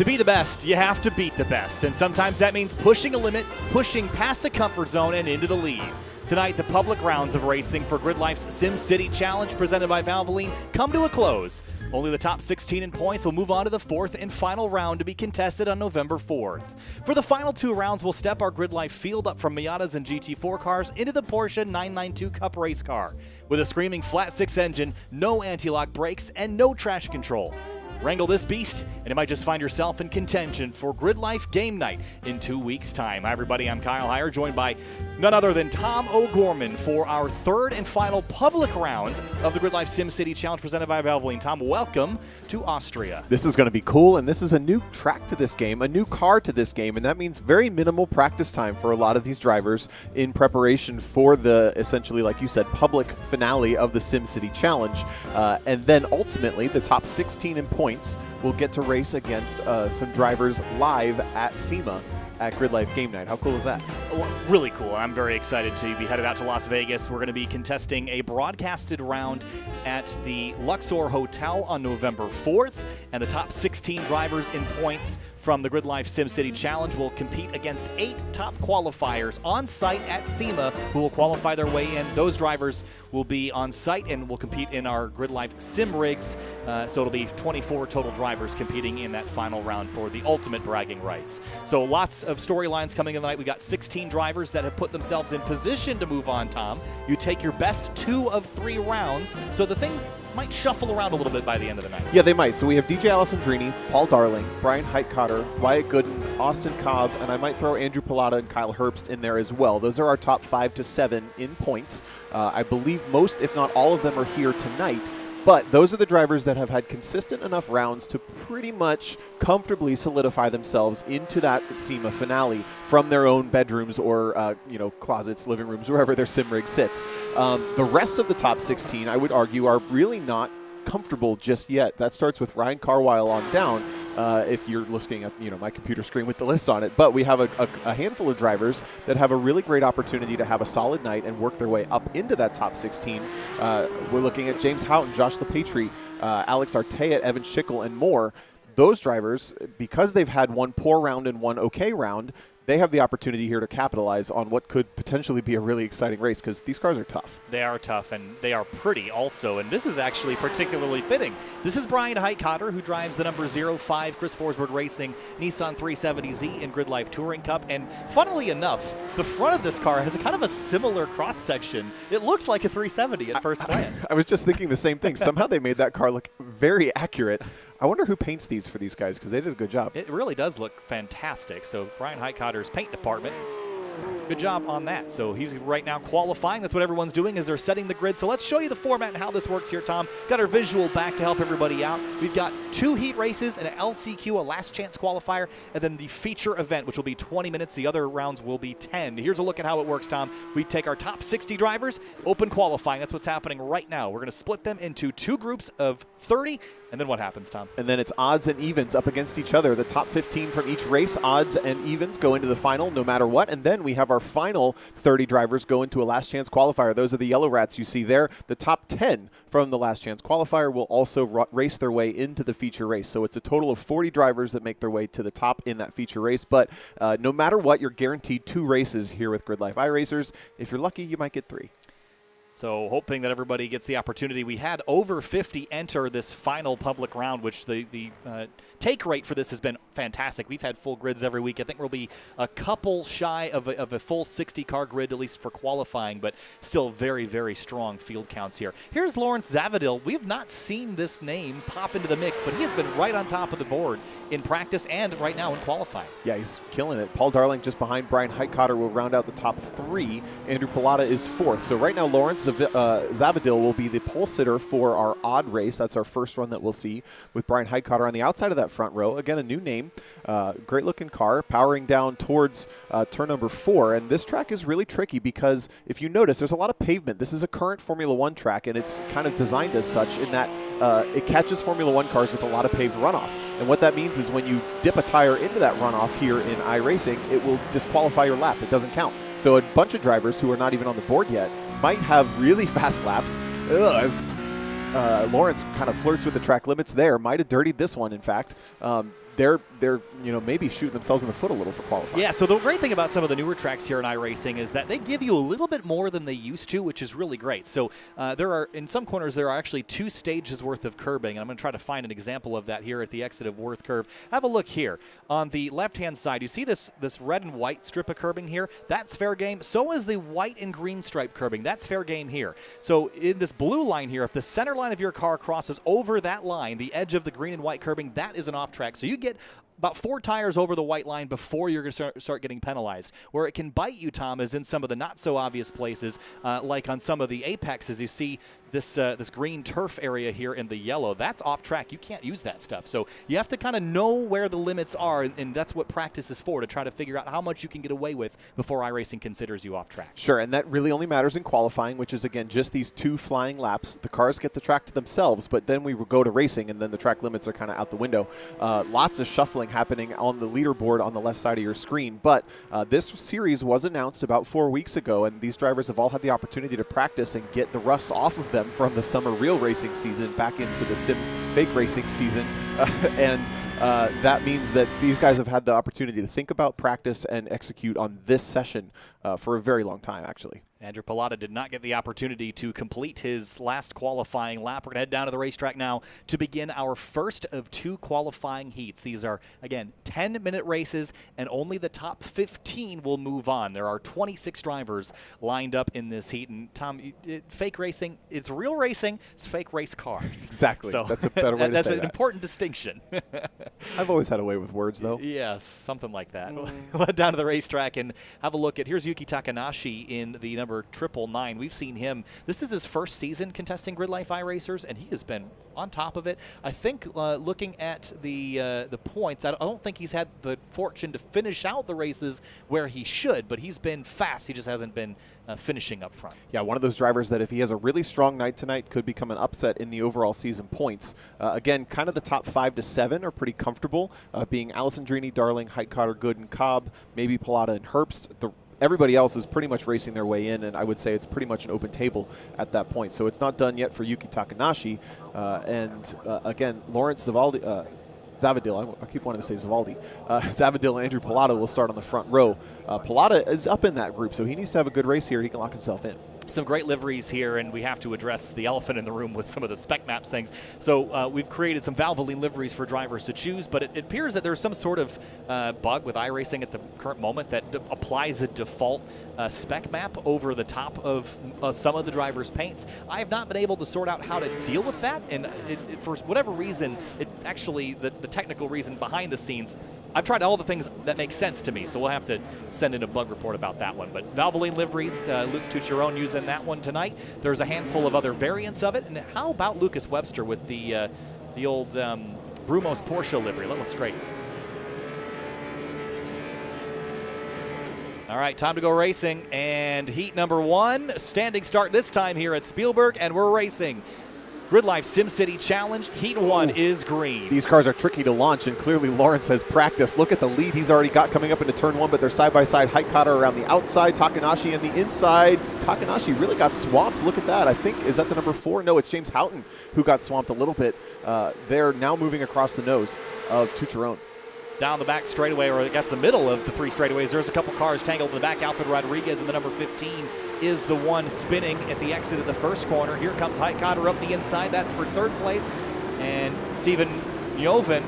To be the best, you have to beat the best, and sometimes that means pushing a limit, pushing past the comfort zone and into the lead. Tonight, the public rounds of racing for GridLife's SimCity Challenge presented by Valvoline come to a close. Only the top 16 in points will move on to the fourth and final round to be contested on November 4th. For the final two rounds, we'll step our GridLife field up from Miatas and GT4 cars into the Porsche 992 Cup race car. With a screaming flat six engine, no anti-lock brakes, and no traction control. Wrangle this beast, and you might just find yourself in contention for GridLife Game Night in 2 weeks' time. Hi, everybody. I'm Kyle Heyer, joined by none other than Tom O'Gorman for our third and final public round of the GridLife SimCity Challenge presented by Valvoline. Tom, welcome to Austria. This is going to be cool, and this is a new track to this game, a new car to this game, and that means very minimal practice time for a lot of these drivers in preparation for the, essentially, like you said, public finale of the SimCity Challenge. And then ultimately, the top 16 in points will get to race against some drivers live at SEMA at GridLife Game Night. How cool is that? Really cool. I'm very excited to be headed out to Las Vegas. We're going to be contesting a broadcasted round at the Luxor Hotel on November 4th, and the top 16 drivers in points from the GridLife SimCity Challenge will compete against 8 top qualifiers on site at SEMA who will qualify their way in. Those drivers will be on site and will compete in our GridLife Sim rigs. So it'll be 24 total drivers competing in that final round for the ultimate bragging rights. So lots of storylines coming in tonight. We got 16 drivers that have put themselves in position to move on, Tom. You take your best 2 of 3 rounds, so the things might shuffle around a little bit by the end of the night. Yeah, they might. So we have DJ Alessandrini, Paul Darling, Brian Heitkotter, Wyatt Gooden, Austin Cobb, and I might throw Andrew Pilata and Kyle Herbst in there as well. Those are our top 5 to 7 in points. I believe most, if not all of them, are here tonight. But those are the drivers that have had consistent enough rounds to pretty much comfortably solidify themselves into that SEMA finale from their own bedrooms or closets, living rooms, wherever their sim rig sits. The rest of the top 16, I would argue, are really not comfortable just yet. That starts with Ryan Carwile on down, if you're looking at my computer screen with the list on it. But we have a handful of drivers that have a really great opportunity to have a solid night and work their way up into that top 16. We're looking at James Houghton, Josh LePatry, Alex Artea, Evan Schickel, and more. Those drivers, because they've had one poor round and one okay round, they have the opportunity here to capitalize on what could potentially be a really exciting race because these cars are tough. They are tough, and they are pretty also, and this is actually particularly fitting. This is Brian Heitkotter, who drives the number 05 Chris Forsberg Racing Nissan 370Z in GridLife Touring Cup, and funnily enough, the front of this car has a kind of a similar cross-section. It looks like a 370 at first glance. I was just thinking the same thing. Somehow they made that car look very accurate. I wonder who paints these for these guys because they did a good job. It really does look fantastic. So Brian Heitkotter's paint department, good job on that. So he's right now qualifying. That's what everyone's doing as they're setting the grid. So let's show you the format and how this works here, Tom. Got our visual back to help everybody out. We've got 2 heat races, an LCQ, a last chance qualifier, and then the feature event, which will be 20 minutes. The other rounds will be 10. Here's a look at how it works, Tom. We take our top 60 drivers, open qualifying. That's what's happening right now. We're going to split them into 2 groups of 30. And then what happens, Tom? And then it's odds and evens up against each other. The top 15 from each race, odds and evens, go into the final no matter what. And then we have our final 30 drivers go into a last chance qualifier. Those are the yellow rats you see there. The top 10 from the last chance qualifier will also race their way into the feature race. So it's a total of 40 drivers that make their way to the top in that feature race. But no matter what, you're guaranteed 2 races here with GridLife iRacers. If you're lucky, you might get 3. So hoping that everybody gets the opportunity. We had over 50 enter this final public round, which the take rate for this has been fantastic. We've had full grids every week. I think we'll be a couple shy of a full 60-car grid, at least for qualifying, but still very, very strong field counts here. Here's Lawrence Zavadil. We have not seen this name pop into the mix, but he has been right on top of the board in practice and right now in qualifying. Yeah, he's killing it. Paul Darling just behind Brian Heitkotter will round out the top 3. Andrew Pilata is 4th. So right now, Lawrence Zavadil will be the pole sitter for our odd race. That's our first run that we'll see with Brian Heitkotter on the outside of that front row. Again, a new name, great looking car, powering down towards turn number 4. And this track is really tricky because if you notice, there's a lot of pavement. This is a current Formula One track, and it's kind of designed as such in that it catches Formula One cars with a lot of paved runoff. And what that means is when you dip a tire into that runoff here in iRacing, it will disqualify your lap. It doesn't count. So a bunch of drivers who are not even on the board yet might have really fast laps. As Lawrence kind of flirts with the track limits there. Might have dirtied this one, in fact. they're maybe shooting themselves in the foot a little for qualifying. Yeah, so the great thing about some of the newer tracks here in iRacing is that they give you a little bit more than they used to, which is really great. So there are, in some corners, there are actually 2 stages worth of curbing, and I'm going to try to find an example of that here at the exit of Worth Curve. Have a look here. On the left-hand side, you see this red and white strip of curbing here? That's fair game. So is the white and green stripe curbing. That's fair game here. So in this blue line here, if the center line of your car crosses over that line, the edge of the green and white curbing, that is an off track. So you get about 4 tires over the white line before you're going to start getting penalized. Where it can bite you, Tom, is in some of the not-so-obvious places, like on some of the apexes. You see this green turf area here in the yellow. That's off track. You can't use that stuff. So you have to kind of know where the limits are, and that's what practice is for, to try to figure out how much you can get away with before iRacing considers you off track. Sure, and that really only matters in qualifying, which is, again, just these 2 flying laps. The cars get the track to themselves, but then we go to racing, and then the track limits are kind of out the window. Lots of shuffling happening on the leaderboard on the left side of your screen, but this series was announced about 4 weeks ago, and these drivers have all had the opportunity to practice and get the rust off of them from the summer real racing season back into the sim fake racing season, and that means that these guys have had the opportunity to think about, practice, and execute on this session for a very long time, actually. Andrew Pilata did not get the opportunity to complete his last qualifying lap. We're going to head down to the racetrack now to begin our first of 2 qualifying heats. These are, again, 10-minute races, and only the top 15 will move on. There are 26 drivers lined up in this heat. And, Tom, fake racing, it's real racing, it's fake race cars. Exactly. So that's a better way to say that. That's an important distinction. I've always had a way with words, though. Yes, something like that. We'll head down to the racetrack and have a look at, here's Yuki Takanashi in the number 999. We've seen him. This is his first season contesting GRIDLIFE iRacers, and he has been on top of it. I think looking at the points, I don't think he's had the fortune to finish out the races where he should, but he's been fast. He just hasn't been finishing up front. Yeah, one of those drivers that if he has a really strong night tonight could become an upset in the overall season points. Again, kind of the top 5 to 7 are pretty comfortable, being Alessandrini, Darling, Heitkotter, Gooden, Cobb, maybe Pilata and Herbst. Everybody else is pretty much racing their way in, and I would say it's pretty much an open table at that point. So it's not done yet for Yuki Takanashi. Again, Lawrence Zavadil, I keep wanting to say Zavaldi. Zavadil and Andrew Pilata will start on the front row. Pilata is up in that group, so he needs to have a good race here. He can lock himself in. Some great liveries here, and we have to address the elephant in the room with some of the spec maps things. So we've created some Valvoline liveries for drivers to choose, but it appears that there's some sort of bug with iRacing at the current moment that applies a default spec map over the top of some of the drivers' paints. I have not been able to sort out how to deal with that, and for whatever reason, the technical reason behind the scenes, I've tried all the things that make sense to me, so we'll have to send in a bug report about that one. But Valvoline liveries, Luke Tucciarone using that one tonight. There's a handful of other variants of it. And how about Lucas Webster with the old Brumos Porsche livery? That looks great. All right, time to go racing. And heat number 1, standing start this time here at Spielberg, and we're racing. GRIDLIFE SimCity Challenge, Heat 1 is green. These cars are tricky to launch, and clearly Lawrence has practiced. Look at the lead he's already got coming up into turn 1, but they're side-by-side. Heitkotter around the outside, Takanashi on the inside. Takanashi really got swamped. Look at that. I think, is that the number 4? No, it's James Houghton who got swamped a little bit. They're now moving across the nose of Tucciarone. Down the back straightaway, or I guess the middle of the 3 straightaways, there's a couple cars tangled in the back. Alfred Rodriguez in the number 15 is the one spinning at the exit of the first corner. Here comes Heitkotter up the inside. That's for 3rd place. And Stephen Joven,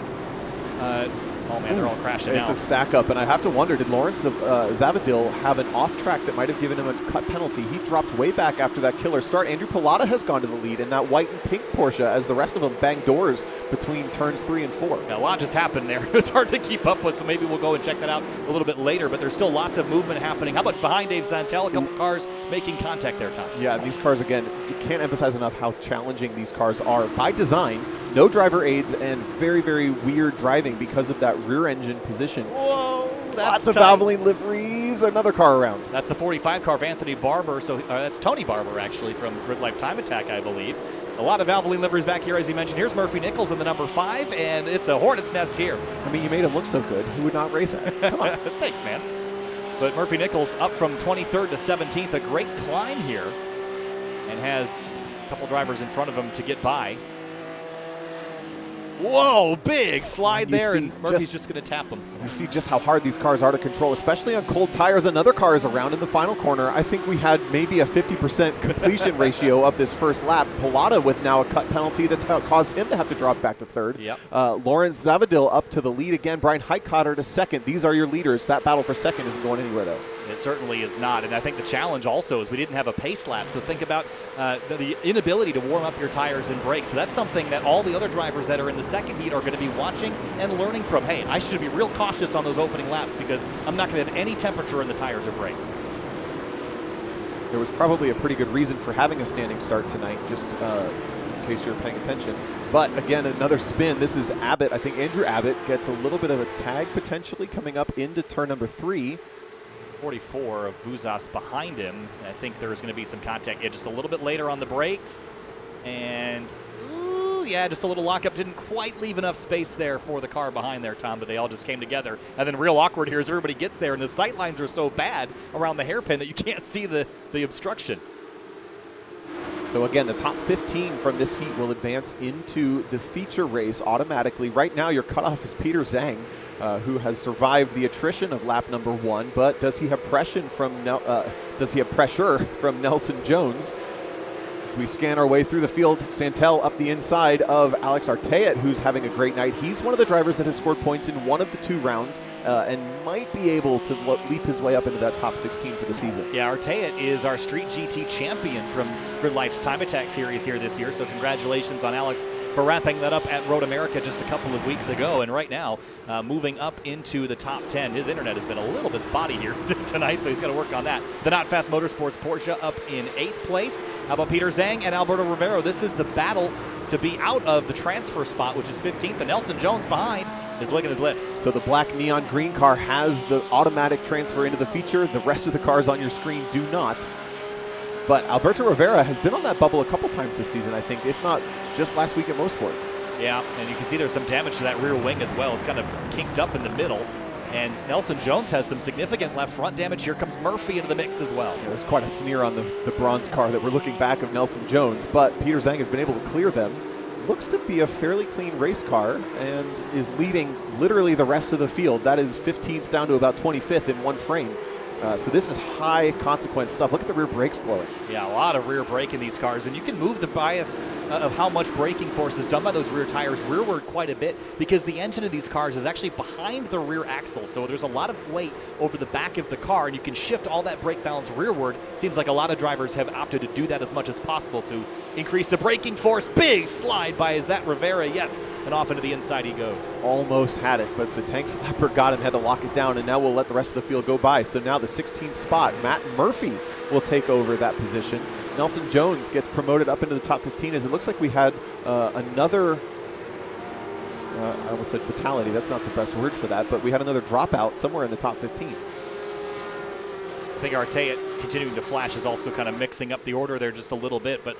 oh man, they're all crashing It's now. a stack up, and I have to wonder, did Lawrence Zavadil have an off track that might have given him a cut penalty? He dropped way back after that killer start. Andrew Pilata has gone to the lead in that white and pink Porsche as the rest of them bang doors between turns 3 and 4. Now, a lot just happened there. It's hard to keep up with, so maybe we'll go and check that out a little bit later, but there's still lots of movement happening. How about behind Dave Santel? A couple cars making contact there, Tom. Yeah, these cars, again, you can't emphasize enough how challenging these cars are by design. No driver aids and very, very weird driving because of that rear engine position. Whoa, that's lots of Valvoline liveries. Another car around. That's the 45 car of Anthony Barber. So that's Tony Barber, actually, from GRIDLIFE Time Attack, I believe. A lot of Valvoline liveries back here, as you mentioned. Here's Murphy Nichols in the number 5, and it's a hornet's nest here. I mean, you made him look so good. Who would not race it? Come on. Thanks, man. But Murphy Nichols up from 23rd to 17th. A great climb here, and has a couple drivers in front of him to get by. Whoa, big slide You there, see and Murphy's just going to tap him. You see just how hard these cars are to control, especially on cold tires. Another car is around in the final corner. I think we had maybe a 50% completion ratio of this first lap. Pilata with now a cut penalty. That's how it caused him to have to drop back to third. Yep. Lawrence Zavadil up to the lead again. Brian Heitkotter to second. These are your leaders. That battle for second isn't going anywhere, though. It certainly is not, and I think the challenge also is we didn't have a pace lap, so think about the inability to warm up your tires and brakes. So that's something that all the other drivers that are in the second heat are going to be watching and learning from. Hey, I should be real cautious on those opening laps because I'm not going to have any temperature in the tires or brakes. There was probably a pretty good reason for having a standing start tonight, just in case you're paying attention. But again, another spin. This is Abbott. I think Andrew Abbott gets a little bit of a tag potentially coming up into turn number 3. 44 of Buzas behind him. I think there's going to be some contact. Yeah, just a little bit later on the brakes. And, ooh, yeah, just a little lockup. Didn't quite leave enough space there for the car behind there, Tom, but they all just came together. And then real awkward here as everybody gets there, and the sight lines are so bad around the hairpin that you can't see the obstruction. So again, the top 15 from this heat will advance into the feature race automatically. Right now, your cutoff is Peter Zhang, who has survived the attrition of lap number 1. But does he have pressure from Nelson Jones? As we scan our way through the field, Santel up the inside of Alex Arteat, who's having a great night. He's one of the drivers that has scored points in one of the 2 rounds and might be able to leap his way up into that top 16 for the season. Yeah, Arteat is our Street GT champion from GridLife's Time Attack series here this year, so congratulations on Alex for wrapping that up at Road America just a couple of weeks ago. And right now, moving up into the top 10. His internet has been a little bit spotty here tonight, so he's got to work on that. The Not Fast Motorsports Porsche up in 8th place. How about Peter Zhang and Alberto Rivero? This is the battle to be out of the transfer spot, which is 15th. And Nelson Jones behind is licking his lips. So the black neon green car has the automatic transfer into the feature. The rest of the cars on your screen do not. But Alberto Rivera has been on that bubble a couple times this season, I think, if not just last week at Mosport. Yeah, and you can see there's some damage to that rear wing as well. It's kind of kinked up in the middle. And Nelson Jones has some significant left front damage. Here comes Murphy into the mix as well. Yeah, there's quite a sneer on the bronze car that we're looking back of Nelson Jones, but Peter Zhang has been able to clear them. Looks to be a fairly clean race car and is leading literally the rest of the field. That is 15th down to about 25th in one frame. So this is high consequence stuff. Look at the rear brakes glowing. Yeah, a lot of rear brake in these cars, and you can move the bias of how much braking force is done by those rear tires rearward quite a bit because the engine of these cars is actually behind the rear axle, so there's a lot of weight over the back of the car, and you can shift all that brake balance rearward. Seems like a lot of drivers have opted to do that as much as possible to increase the braking force. Big slide by, is that Rivera? Yes, and off into the inside he goes. Almost had it, but the tank slapper got him, had to lock it down, and now we'll let the rest of the field go by. So now the 16th spot, Matt Murphy will take over that position. Nelson Jones gets promoted up into the top 15 as it looks like we had another, I almost said fatality, that's not the best word for that, but we had another dropout somewhere in the top 15. I think Arteat continuing to flash is also kind of mixing up the order there just a little bit, but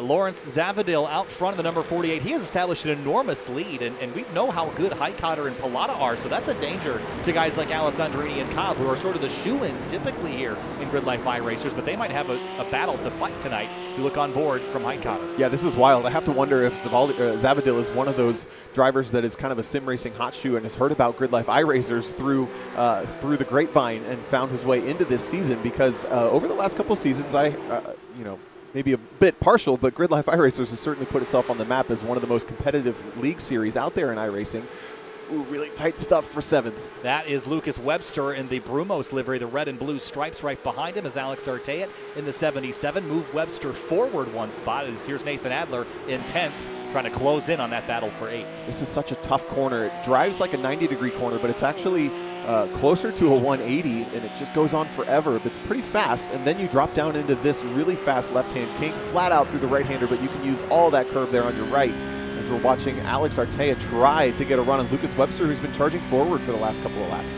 Lawrence Zavadil out front of the number 48. He has established an enormous lead, and we know how good Heitkotter and Pilata are, so that's a danger to guys like Alessandrini and Cobb, who are sort of the shoo-ins typically here in GridLife iRacers, but they might have a battle to fight tonight if you look on board from Heitkotter. Yeah, this is wild. I have to wonder if Zavadil is one of those drivers that is kind of a sim racing hot shoe and has heard about GridLife iRacers through the grapevine and found his way into this season, because over the last couple seasons, maybe a bit partial, but GridLife iRacers has certainly put itself on the map as one of the most competitive league series out there in iRacing. Ooh, really tight stuff for 7th. That is Lucas Webster in the Brumos livery, the red and blue stripes right behind him is Alex Arteat in the 77. Move Webster forward one spot, as here's Nathan Adler in 10th, trying to close in on that battle for 8th. This is such a tough corner. It drives like a 90-degree corner, but it's actually closer to a 180, and it just goes on forever. But it's pretty fast, and then you drop down into this really fast left-hand kink, flat out through the right-hander, but you can use all that curve there on your right, as we're watching Alex Arteat try to get a run on Lucas Webster, who's been charging forward for the last couple of laps.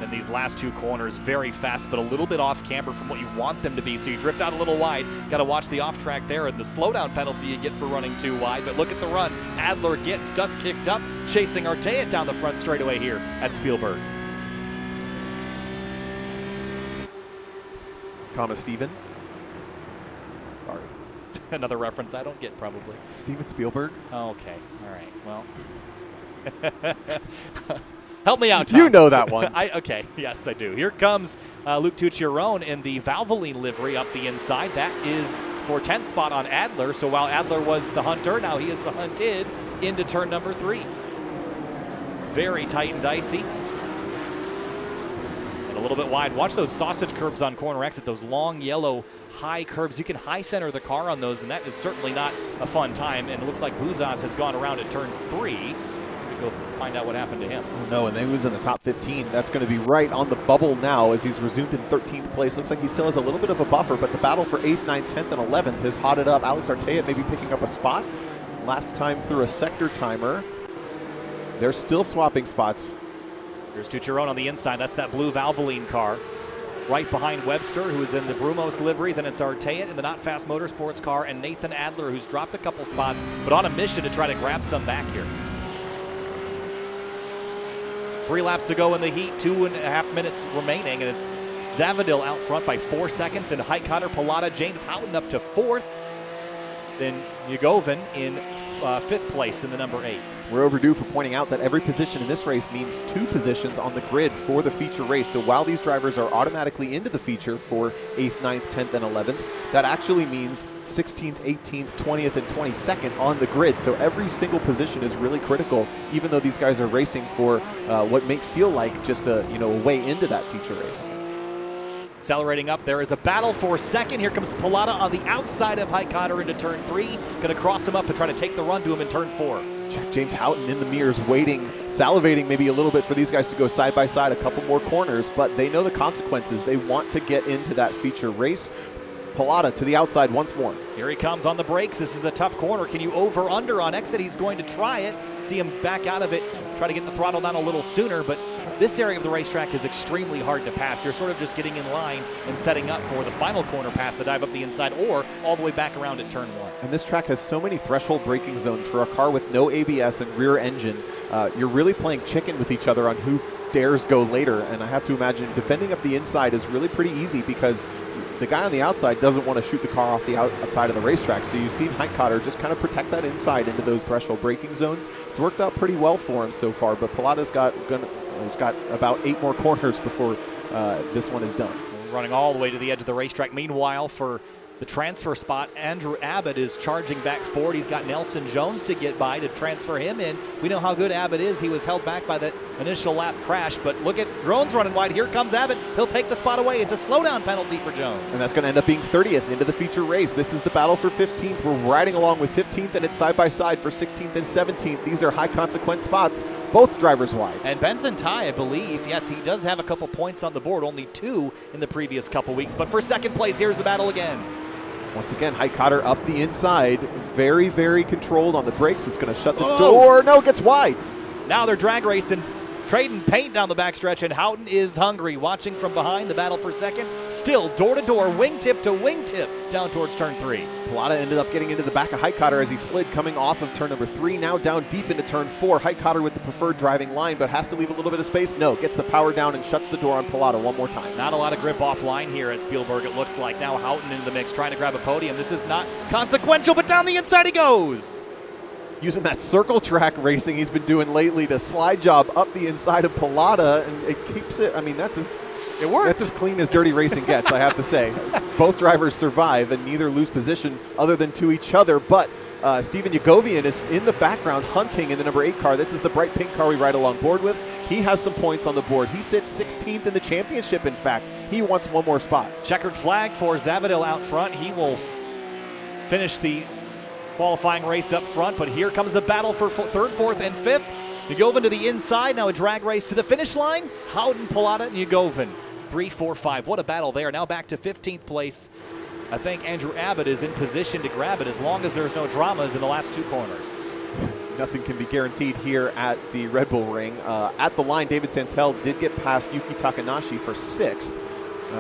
And these last 2 corners, very fast, but a little bit off camber from what you want them to be. So you drift out a little wide. Got to watch the off track there and the slowdown penalty you get for running too wide. But look at the run. Adler gets dust kicked up, chasing Arteat down the front straightaway here at Spielberg. Comma Steven. Sorry. Another reference I don't get, probably. Steven Spielberg. Oh, okay. All right. Well. Help me out, Tom. You know that one. Okay, yes, I do. Here comes Luke Tucciarone in the Valvoline livery up the inside. That is for 10th spot on Adler. So while Adler was the hunter, now he is the hunted into turn number 3. Very tight and dicey. And a little bit wide. Watch those sausage curbs on corner exit, those long yellow high curbs. You can high center the car on those, and that is certainly not a fun time. And it looks like Bouzas has gone around at turn 3. Let's go find out what happened to him. Oh no, and then he was in the top 15. That's going to be right on the bubble now as he's resumed in 13th place. Looks like he still has a little bit of a buffer, but the battle for 8th, 9th, 10th, and 11th has hotted up. Alex Artea maybe picking up a spot. Last time through a sector timer. They're still swapping spots. Here's Tucciarone on the inside. That's that blue Valvoline car. Right behind Webster, who is in the Brumos livery. Then it's Artea in the Not Fast Motorsports car, and Nathan Adler, who's dropped a couple spots, but on a mission to try to grab some back here. 3 laps to go in the heat, 2.5 minutes remaining, and it's Zavadil out front by 4 seconds, and Heitkotter, Pilata, James Houghton up to 4th. Then Yugovin in 5th place in the number 8. We're overdue for pointing out that every position in this race means 2 positions on the grid for the feature race. So while these drivers are automatically into the feature for 8th, 9th, 10th, and 11th, that actually means 16th, 18th, 20th, and 22nd on the grid. So every single position is really critical, even though these guys are racing for what may feel like just a way into that feature race. Accelerating up, there is a battle for second. Here comes Pilata on the outside of Heitkotter into turn 3. Going to cross him up to try to take the run to him in turn 4. Check James Houghton in the mirrors, waiting, salivating maybe a little bit for these guys to go side by side, a couple more corners, but they know the consequences. They want to get into that feature race. Pilata to the outside once more. Here he comes on the brakes. This is a tough corner. Can you over-under on exit? He's going to try it. See him back out of it, try to get the throttle down a little sooner, but this area of the racetrack is extremely hard to pass. You're sort of just getting in line and setting up for the final corner pass, the dive up the inside, or all the way back around at turn 1. And this track has so many threshold braking zones for a car with no ABS and rear engine. You're really playing chicken with each other on who dares go later, and I have to imagine defending up the inside is really pretty easy because the guy on the outside doesn't want to shoot the car off the outside of the racetrack. So you've seen Heitkotter just kind of protect that inside into those threshold braking zones. It's worked out pretty well for him so far, but Pilata's got about 8 more corners before this one is done. Running all the way to the edge of the racetrack. Meanwhile, for the transfer spot, Andrew Abbott is charging back forward. He's got Nelson Jones to get by to transfer him in. We know how good Abbott is. He was held back by that initial lap crash, but look at Jones running wide. Here comes Abbott. He'll take the spot away. It's a slowdown penalty for Jones. And that's going to end up being 30th into the feature race. This is the battle for 15th. We're riding along with 15th, and it's side by side for 16th and 17th. These are high consequence spots, both drivers wide. And Benson Tai, I believe, yes, he does have a couple points on the board, only 2 in the previous couple weeks. But for second place, here's the battle again. Once again, Heitkotter up the inside, very, very controlled on the brakes. It's going to shut the door. No, it gets wide. Now they're drag racing, trading paint down the backstretch, and Houghton is hungry. Watching from behind, the battle for second. Still door-to-door, wingtip to wingtip down towards turn 3. Pilata ended up getting into the back of Heitkotter as he slid coming off of turn number 3. Now down deep into turn 4. Heitkotter with the preferred driving line, but has to leave a little bit of space. No, gets the power down and shuts the door on Pilata one more time. Not a lot of grip offline here at Spielberg, it looks like. Now Houghton into the mix, trying to grab a podium. This is not consequential, but down the inside he goes. Using that circle track racing he's been doing lately to slide job up the inside of Pilata, and it keeps it. I mean, that's as clean as dirty racing gets, I have to say. Both drivers survive and neither lose position other than to each other, but Steven Yugovian is in the background hunting in the number 8 car. This is the bright pink car we ride along board with. He has some points on the board. He sits 16th in the championship, in fact. He wants one more spot. Checkered flag for Zavadil out front. He will finish the qualifying race up front, but here comes the battle for 3rd, 4th, and 5th. Yugovin to the inside, now a drag race to the finish line. Houghton, Pilata, and Yugovin. 3, 4, 5. What a battle there. Now back to 15th place. I think Andrew Abbott is in position to grab it as long as there's no dramas in the last 2 corners. Nothing can be guaranteed here at the Red Bull Ring. At the line, David Santel did get past Yuki Takanashi for 6th.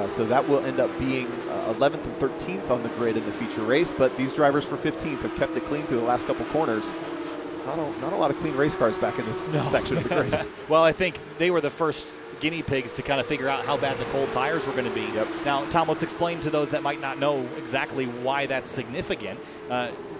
So that will end up being 11th and 13th on the grid in the feature race, but these drivers for 15th have kept it clean through the last couple corners. Not a lot of clean race cars back in this section of the grid. Well, I think they were the first guinea pigs to kind of figure out how bad the cold tires were going to be. Yep. Now, Tom, let's explain to those that might not know exactly why that's significant.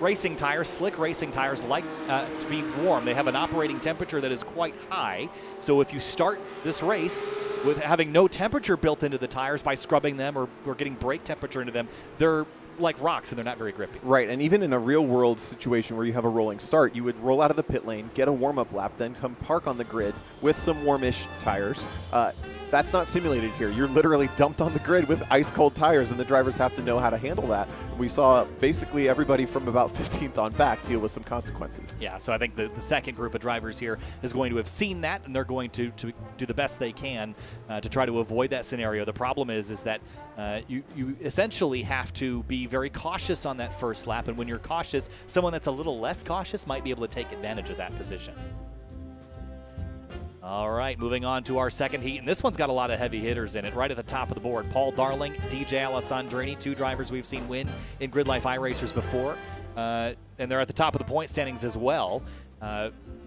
Racing tires, slick racing tires, like to be warm. They have an operating temperature that is quite high. So if you start this race with having no temperature built into the tires by scrubbing them or getting brake temperature into them, they're like rocks and they're not very grippy. Right, and even in a real world situation where you have a rolling start, you would roll out of the pit lane, get a warm-up lap, then come park on the grid with some warmish tires. That's not simulated here. You're literally dumped on the grid with ice-cold tires, and the drivers have to know how to handle that. We saw basically everybody from about 15th on back deal with some consequences. Yeah, so I think the second group of drivers here is going to have seen that, and they're going to do the best they can to try to avoid that scenario. The problem is that you essentially have to be very cautious on that first lap, and when you're cautious, someone that's a little less cautious might be able to take advantage of that position. All right, moving on to our second heat, and this one's got a lot of heavy hitters in it. Right at the top of the board, Paul Darling, DJ Alessandrini, two drivers we've seen win in GRIDLIFE iRacers before, and they're at the top of the point standings as well.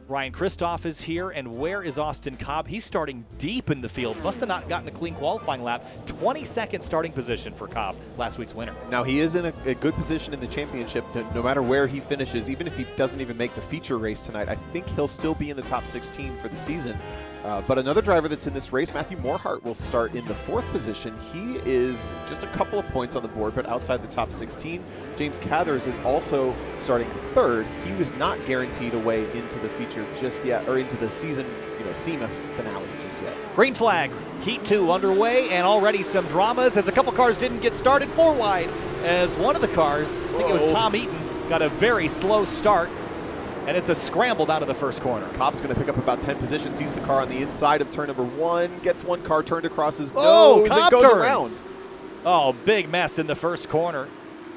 Ryan Christoph is here, and where is Austin Cobb? He's starting deep in the field. Must have not gotten a clean qualifying lap. 22nd starting position for Cobb, last week's winner. Now, he is in a good position in the championship. No matter where he finishes, even if he doesn't even make the feature race tonight, I think he'll still be in the top 16 for the season. But another driver that's in this race, Matthew Morhart, will start in the 4th position. He is just a couple of points on the board, but outside the top 16. James Cathers is also starting 3rd. He was not guaranteed a way into the feature just yet, or into the season, SEMA finale just yet. Green flag, Heat 2 underway, and already some dramas as a couple cars didn't get started 4 wide, as one of the cars, I think it was Tom Eaton, got a very slow start. And it's a scramble out of the first corner. Cobb's going to pick up about 10 positions. He's the car on the inside of turn number 1. Gets one car turned across his nose and goes around. Oh, big mess in the first corner.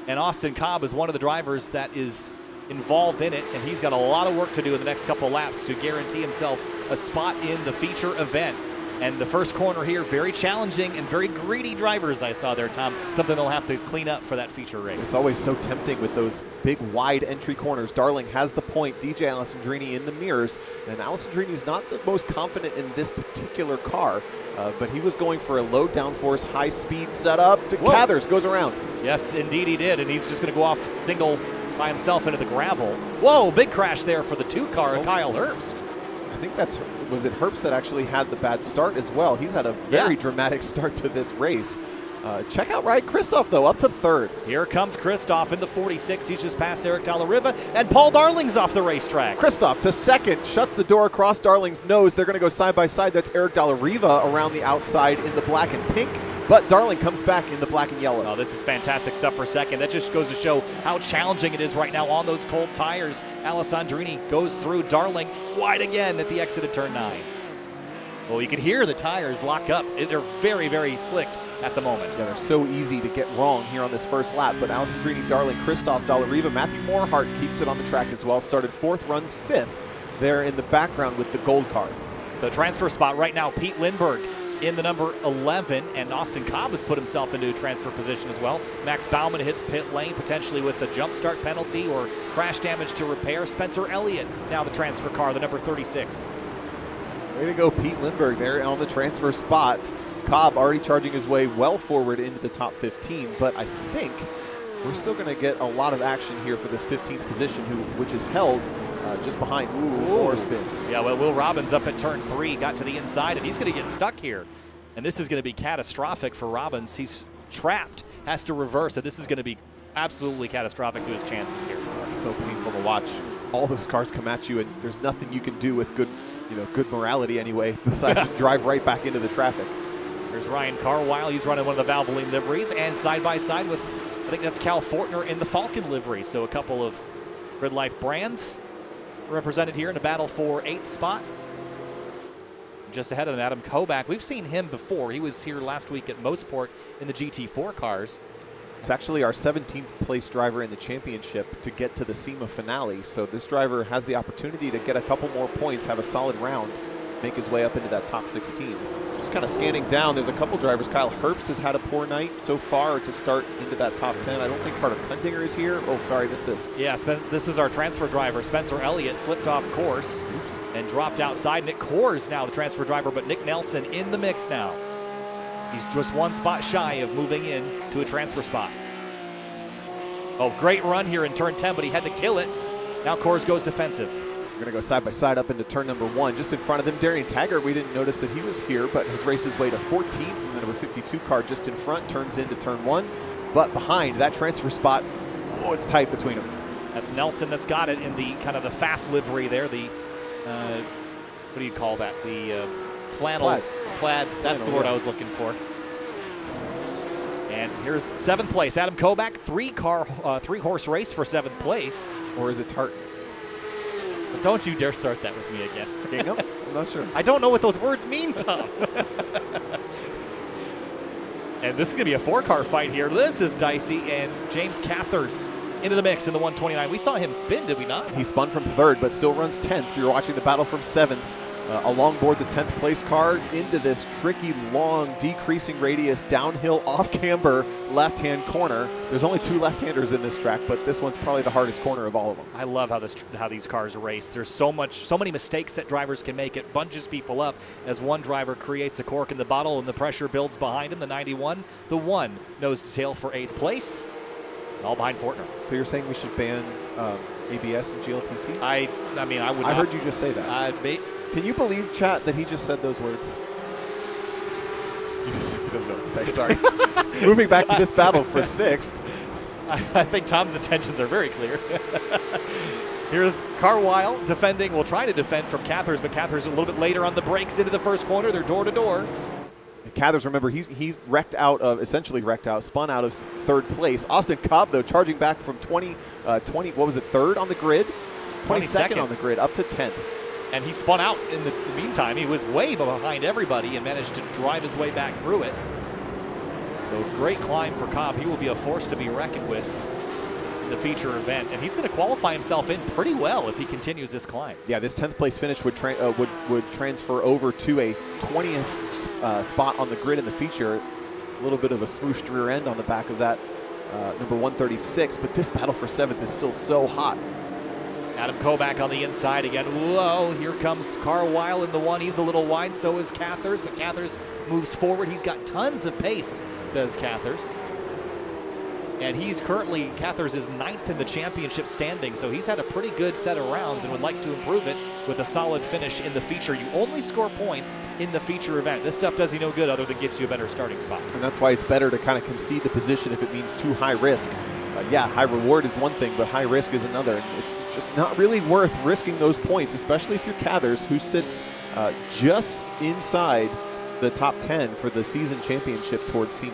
And Austin Cobb is one of the drivers that is involved in it, and he's got a lot of work to do in the next couple of laps to guarantee himself a spot in the feature event. And the first corner here, very challenging and very greedy drivers I saw there, Tom. Something they'll have to clean up for that feature race. It's always so tempting with those big, wide entry corners. Darling has the point. DJ Alessandrini in the mirrors. And Alessandrini's not the most confident in this particular car, but he was going for a low downforce, high-speed setup to Cathers. Goes around. Yes, indeed he did. And he's just going to go off single by himself into the gravel. Whoa, big crash there for the 2-car, Kyle Herbst. I think was it Herbst that actually had the bad start as well. He's had a very dramatic start to this race. Check out Ryan Christoph, though, up to 3rd. Here comes Christoph in the 46. He's just past Eric Dalla Riva, and Paul Darling's off the racetrack. Christoph to 2nd, shuts the door across Darling's nose. They're going to go side by side. That's Eric Dalla Riva around the outside in the black and pink. But Darling comes back in the black and yellow. Oh, this is fantastic stuff for 2nd. That just goes to show how challenging it is right now on those cold tires. Alessandrini goes through Darling wide again at the exit of turn 9. Well, you can hear the tires lock up. They're very, very slick at the moment. Yeah, they're so easy to get wrong here on this first lap. But Alessandrini, Darling, Christoph, Dalla Riva, Matthew Morhart keeps it on the track as well. Started 4th, runs 5th there in the background with the gold car. So transfer spot right now, Pete Lindbergh in the number 11, and Austin Cobb has put himself into a transfer position as well. Max Bauman hits pit lane, potentially with a jump start penalty or crash damage to repair. Spencer Elliott, now the transfer car, the number 36. Way to go, Pete Lindbergh there on the transfer spot. Cobb already charging his way well forward into the top 15, but I think we're still going to get a lot of action here for this 15th position, which is held just behind. More spins. Yeah, well, Will Robbins up at turn 3, got to the inside, and he's going to get stuck here. And this is going to be catastrophic for Robbins. He's trapped, has to reverse, and this is going to be absolutely catastrophic to his chances here. It's so painful to watch. All those cars come at you, and there's nothing you can do with good morality anyway, besides drive right back into the traffic. There's Ryan Carwile. He's running one of the Valvoline liveries, and side by side with, I think that's Cal Fortner in the Falcon livery. So a couple of GRIDLIFE brands represented here in a battle for 8th spot. Just ahead of them, Adam Kobach. We've seen him before. He was here last week at Mosport in the GT4 cars. It's actually our 17th place driver in the championship to get to the SEMA finale. So this driver has the opportunity to get a couple more points, have a solid round, make his way up into that top 16. Just kind of scanning down, there's a couple drivers. Kyle Herbst has had a poor night so far to start into that top 10. I don't think Carter Kundinger is here. Oh, sorry, missed this. Yeah, this is our transfer driver. Spencer Elliott slipped off course. Oops. and dropped outside. Nick Kors now the transfer driver, but Nick Nelson in the mix now. He's just one spot shy of moving in to a transfer spot. Oh, great run here in turn 10, but he had to kill it. Now Kors goes defensive. We're going to go side by side up into turn number 1. Just in front of them, Darian Taggart, we didn't notice that he was here, but has raced his way to 14th. And the number 52 car just in front turns into turn 1. But behind that transfer spot, oh, it's tight between them. That's Nelson that's got it in the kind of the FAF livery there. The, what do you call that? The flannel. Plaid. That's the word I was looking for. And here's 7th place. Adam Kobach, three-horse race for 7th place. Or is it Tartan? But don't you dare start that with me again. Gingham? I'm not sure. I don't know what those words mean, Tom. And this is going to be a 4-car fight here. This is dicey, and James Cathers into the mix in the 129. We saw him spin, did we not? He spun from 3rd, but still runs 10th. You're watching the battle from 7th. Along board the 10th place car into this tricky, long, decreasing radius, downhill, off-camber, left-hand corner. There's only 2 left-handers in this track, but this one's probably the hardest corner of all of them. I love how these cars race. There's so many mistakes that drivers can make. It bunches people up as one driver creates a cork in the bottle and the pressure builds behind him. The 91, the 1 nose to tail for 8th place, all behind Fortner. So you're saying we should ban ABS and GLTC? I mean, I would. I heard you just say that. Can you believe, chat, that he just said those words? He doesn't know what to say, sorry. Moving back to this battle for 6th. I think Tom's intentions are very clear. Here's Carwile defending, trying to defend from Cathers, but Cathers a little bit later on the brakes into the first corner. They're door to door. Cathers, remember, he's wrecked out of, essentially wrecked out, spun out of 3rd place. Austin Cobb, though, charging back from 20, what was it, 3rd on the grid? 22nd on the grid, up to 10th. And he spun out in the meantime. He was way behind everybody and managed to drive his way back through it. So great climb for Cobb. He will be a force to be reckoned with in the feature event. And he's going to qualify himself in pretty well if he continues this climb. Yeah, this 10th place finish would transfer over to a 20th spot on the grid in the feature. A little bit of a smooshed rear end on the back of that number 136. But this battle for 7th is still so hot. Adam Kobach on the inside again. Whoa, here comes Carwile in the 1. He's a little wide, so is Cathers, but Cathers moves forward. He's got tons of pace, does Cathers. And he's currently, Cathers is 9th in the championship standing, so he's had a pretty good set of rounds and would like to improve it with a solid finish in the feature. You only score points in the feature event. This stuff does you no good other than gets you a better starting spot. And that's why it's better to kind of concede the position if it means too high risk. Yeah, high reward is one thing, but high risk is another. It's just not really worth risking those points, especially if you're Cathers, who sits just inside the top 10 for the season championship towards SEMA.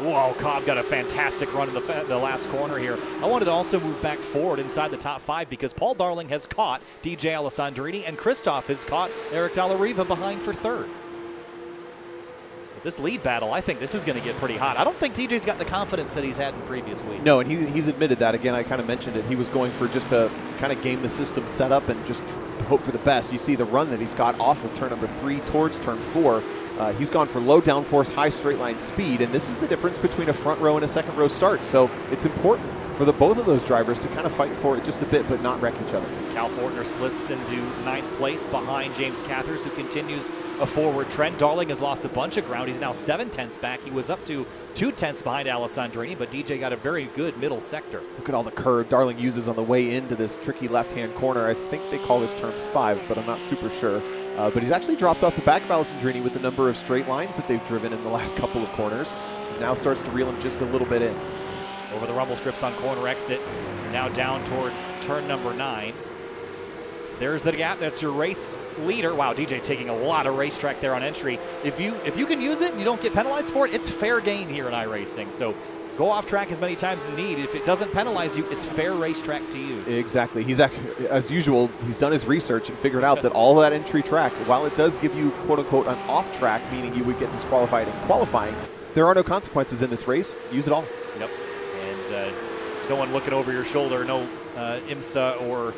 Whoa, Cobb got a fantastic run in the last corner here. I wanted to also move back forward inside the top 5 because Paul Darling has caught DJ Alessandrini and Christoph has caught Eric Dallariva behind for 3rd. This lead battle, I think this is going to get pretty hot. I don't think DJ's got the confidence that he's had in previous weeks. No, and he's admitted that. Again, I kind of mentioned it. He was going for just a kind of game the system setup and just hope for the best. You see the run that he's got off of turn number 3 towards turn 4. He's gone for low downforce, high straight line speed, and this is the difference between a front row and a second row start. So it's important for both of those drivers to kind of fight for it just a bit, but not wreck each other. Cal Fortner slips into 9th place behind James Cathers, who continues a forward trend. Darling has lost a bunch of ground. He's now 7/10 back. He was up to 2/10 behind Alessandrini, but DJ got a very good middle sector. Look at all the curve Darling uses on the way into this tricky left-hand corner. I think they call this turn 5, but I'm not super sure. But he's actually dropped off the back of Alessandrini with the number of straight lines that they've driven in the last couple of corners. Now starts to reel him just a little bit in. Over the rumble strips on corner exit. You're now down towards turn number 9. There's the gap. That's your race leader. Wow, DJ taking a lot of racetrack there on entry. If you can use it and you don't get penalized for it, it's fair game here in iRacing. So go off track as many times as you need. If it doesn't penalize you, it's fair racetrack to use. Exactly. He's actually, as usual, he's done his research and figured out that all that entry track, while it does give you quote unquote an off track, meaning you would get disqualified in qualifying, there are no consequences in this race. Use it all. Yep. And there's no one looking over your shoulder, no IMSA or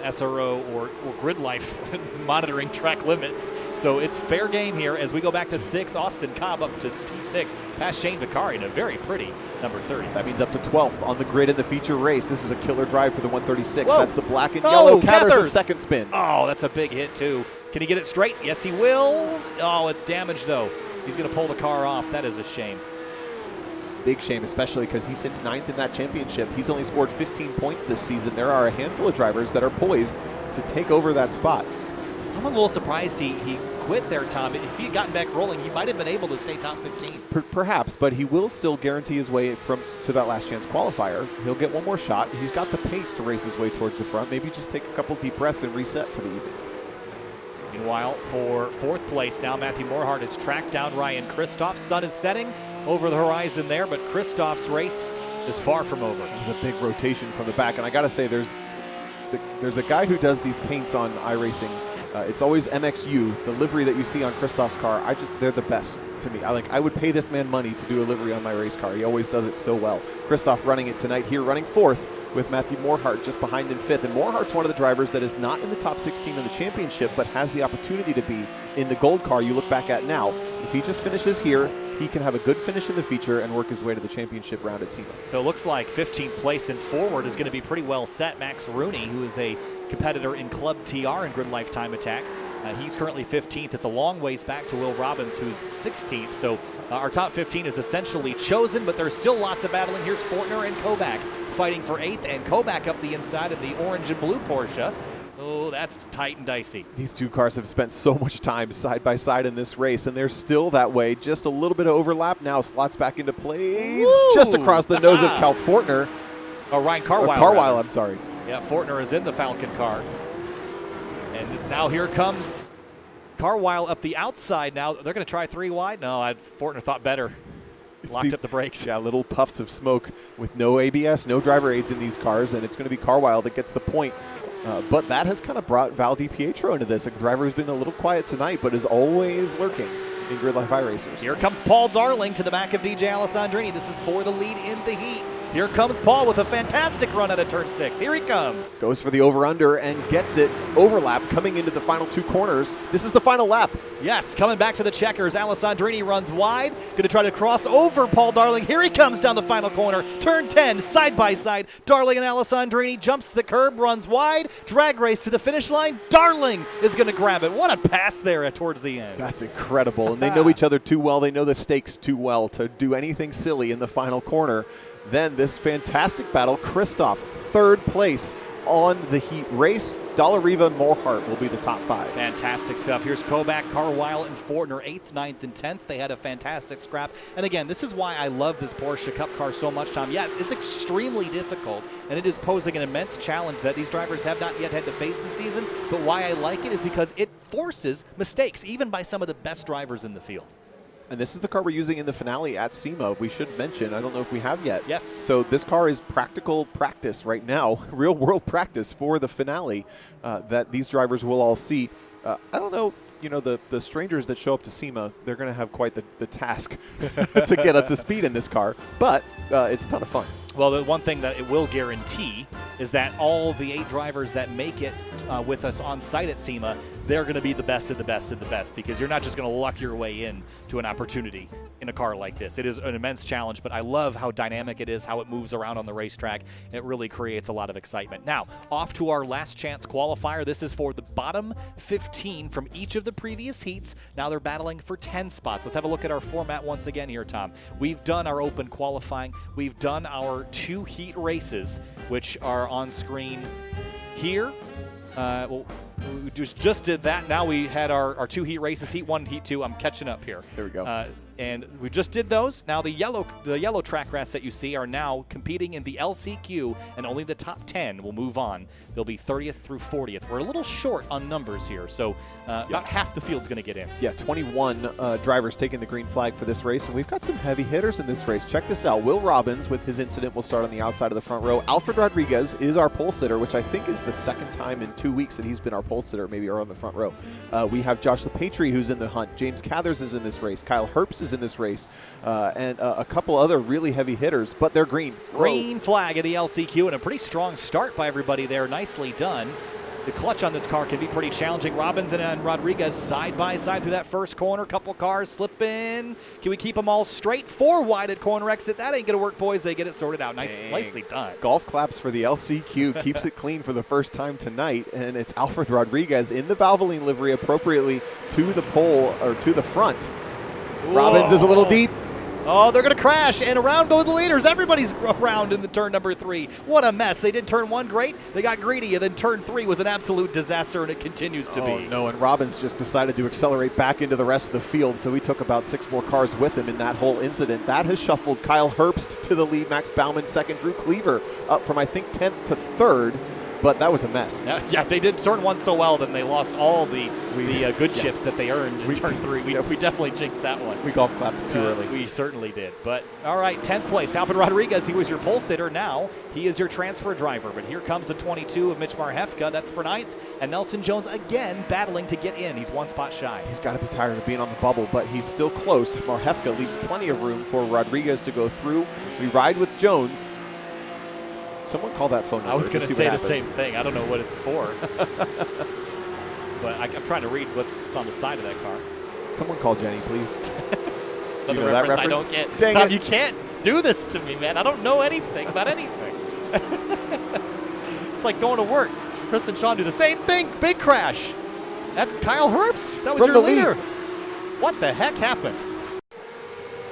SRO or GRIDLIFE monitoring track limits. So it's fair game here as we go back to 6. Austin Cobb up to P6, past Shane Vicari in a very pretty number 30. That means up to 12th on the grid in the feature race. This is a killer drive for the 136. Whoa. That's the black and yellow. Cathers a second spin. Oh, that's a big hit too. Can he get it straight? Yes, he will. Oh, it's damaged though. He's going to pull the car off. That is a shame. Big shame, especially because he sits 9th in that championship. He's only scored 15 points this season. There are a handful of drivers that are poised to take over that spot. I'm a little surprised he quit there, Tom. If he's gotten back rolling, he might have been able to stay top 15. Perhaps, but he will still guarantee his way to that last chance qualifier. He'll get one more shot. He's got the pace to race his way towards the front. Maybe just take a couple deep breaths and reset for the evening. Meanwhile, for 4th place now, Matthew Morhart has tracked down Ryan Kristoff. Sun is setting over the horizon there, but Kristoff's race is far from over. It was a big rotation from the back, and I got to say, there's a guy who does these paints on iRacing. It's always MXU, the livery that you see on Kristoff's car. They're the best to me. I would pay this man money to do a livery on my race car. He always does it so well. Kristoff running it tonight here, running 4th with Matthew Morhart just behind in 5th. And Morhart's one of the drivers that is not in the top 16 of the championship, but has the opportunity to be in the gold car you look back at now. If he just finishes here, he can have a good finish in the feature and work his way to the championship round at SEMA. So it looks like 15th place and forward is going to be pretty well set. Max Rooney, who is a competitor in Club TR in GRIDLIFE Time Attack, he's currently 15th. It's a long ways back to Will Robbins, who's 16th. So our top 15 is essentially chosen, but there's still lots of battling. Here's Fortner and Kobach fighting for 8th, and Kobach up the inside of the orange and blue Porsche. Oh, that's tight and dicey. These two cars have spent so much time side by side in this race, and they're still that way. Just a little bit of overlap now. Slots back into place. Woo! Just across the nose of Cal Fortner. Oh, Ryan Carwile. Carwile, I'm sorry. Yeah, Fortner is in the Falcon car. And now here comes Carwile up the outside now. They're going to try 3 wide. No, Fortner thought better. Locked up the brakes. Yeah, little puffs of smoke with no ABS, no driver aids in these cars, and it's going to be Carwile that gets the point. But that has kind of brought Val DiPietro into this, a driver who's been a little quiet tonight, but is always lurking in GRIDLIFE iRacers. Here comes Paul Darling to the back of DJ Alessandrini. This is for the lead in the heat. Here comes Paul with a fantastic run out of turn 6. Here he comes. Goes for the over-under and gets it. Overlap coming into the final 2 corners. This is the final lap. Yes, coming back to the checkers. Alessandrini runs wide. Going to try to cross over Paul Darling. Here he comes down the final corner. Turn 10, side by side. Darling and Alessandrini jumps the curb, runs wide. Drag race to the finish line. Darling is going to grab it. What a pass there towards the end. That's incredible. And they know each other too well. They know the stakes too well to do anything silly in the final corner. Then this fantastic battle. Kristoff, 3rd place on the heat race. Dallariva and Morhart will be the top 5. Fantastic stuff. Here's Kobach, Carwile, and Fortner, 8th, 9th, and 10th. They had a fantastic scrap. And again, this is why I love this Porsche Cup car so much, Tom. Yes, it's extremely difficult, and it is posing an immense challenge that these drivers have not yet had to face this season. But why I like it is because it forces mistakes, even by some of the best drivers in the field. And this is the car we're using in the finale at SEMA. We should mention, I don't know if we have yet. Yes. So this car is practical practice right now, real world practice for the finale that these drivers will all see. I don't know, the strangers that show up to SEMA, they're going to have quite the task to get up to speed in this car, but it's a ton of fun. Well, the one thing that it will guarantee is that all the 8 drivers that make it with us on site at SEMA, they're going to be the best of the best of the best, because you're not just going to luck your way in to an opportunity in a car like this. It is an immense challenge, but I love how dynamic it is, how it moves around on the racetrack. It really creates a lot of excitement. Now, off to our last chance qualifier. This is for the bottom 15 from each of the previous heats. Now they're battling for 10 spots. Let's have a look at our format once again here, Tom. We've done our open qualifying. We've done our 2 heat races, which are on screen here. Well, we just did that. Now we had our 2 heat races, heat 1, heat 2. I'm catching up here. There we go. And we just did those. Now the yellow track rats that you see are now competing in the LCQ, and only the top 10 will move on. They'll be 30th through 40th. We're a little short on numbers here, so about half the field's going to get in. Yeah, 21 drivers taking the green flag for this race, and we've got some heavy hitters in this race. Check this out. Will Robbins, with his incident, will start on the outside of the front row. Alfred Rodriguez is our pole sitter, which I think is the 2nd time in 2 weeks that he's been our pole sitter, maybe or on the front row. We have Josh LePatry, who's in the hunt. James Cathers is in this race. Kyle Herbst is in this race. And a couple other really heavy hitters, but they're green. Green flag at the LCQ, and a pretty strong start by everybody there. Nicely done. The clutch on this car can be pretty challenging. Robbins and Rodriguez side by side through that first corner. Couple cars slip in. Can we keep them all straight? 4 wide at corner exit. That ain't going to work, boys. They get it sorted out. Nicely done. Golf claps for the LCQ. Keeps it clean for the first time tonight. And it's Alfred Rodriguez in the Valvoline livery appropriately to the pole, or to the front. Whoa. Robbins is a little deep. Oh, they're going to crash, and around go the leaders. Everybody's around in the turn number 3. What a mess. They did turn 1 great. They got greedy, and then turn 3 was an absolute disaster, and it continues to be. No, and Robbins just decided to accelerate back into the rest of the field, so he took about 6 more cars with him in that whole incident. That has shuffled Kyle Herbst to the lead, Max Baumann second, Drew Cleaver up from, I think, 10th to 3rd. But that was a mess. Yeah, they did turn 1 so well, then they lost all the good chips that they earned in turn 3. We definitely jinxed that one. We golf clapped too early. We certainly did. But all right, 10th place. Alfred Rodriguez, he was your pole sitter. Now he is your transfer driver. But here comes the 22 of Mitch Marhefka. That's for 9th. And Nelson Jones again battling to get in. He's 1 spot shy. He's got to be tired of being on the bubble, but he's still close. Marhefka leaves plenty of room for Rodriguez to go through. We ride with Jones. Someone call that phone number. I was going to say the same thing. I don't know what it's for. But I'm trying to read what's on the side of that car. Someone call Jenny, please. Do you know that reference? I don't get. Dang Tom, it. You can't do this to me, man. I don't know anything about anything. It's like going to work. Chris and Sean do the same thing. Big crash. That's Kyle Herbst. That was From your the leader. lead. What the heck happened?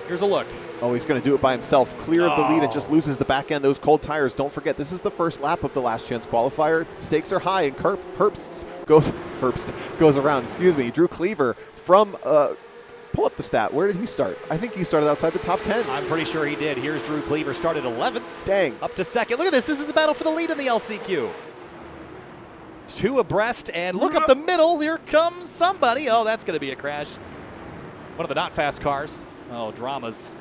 Here's a look. Oh, he's going to do it by himself. Clear of the lead and just loses the back end. Those cold tires. Don't forget, this is the first lap of the last chance qualifier. Stakes are high, and Herbst goes around. Excuse me. Drew Cleaver from, pull up the stat. Where did he start? I think he started outside the top 10. I'm pretty sure he did. Here's Drew Cleaver. Started 11th. Dang. Up to 2nd. Look at this. This is the battle for the lead in the LCQ. 2 abreast, and look up the middle. Here comes somebody. Oh, that's going to be a crash. One of the not fast cars. Oh, dramas.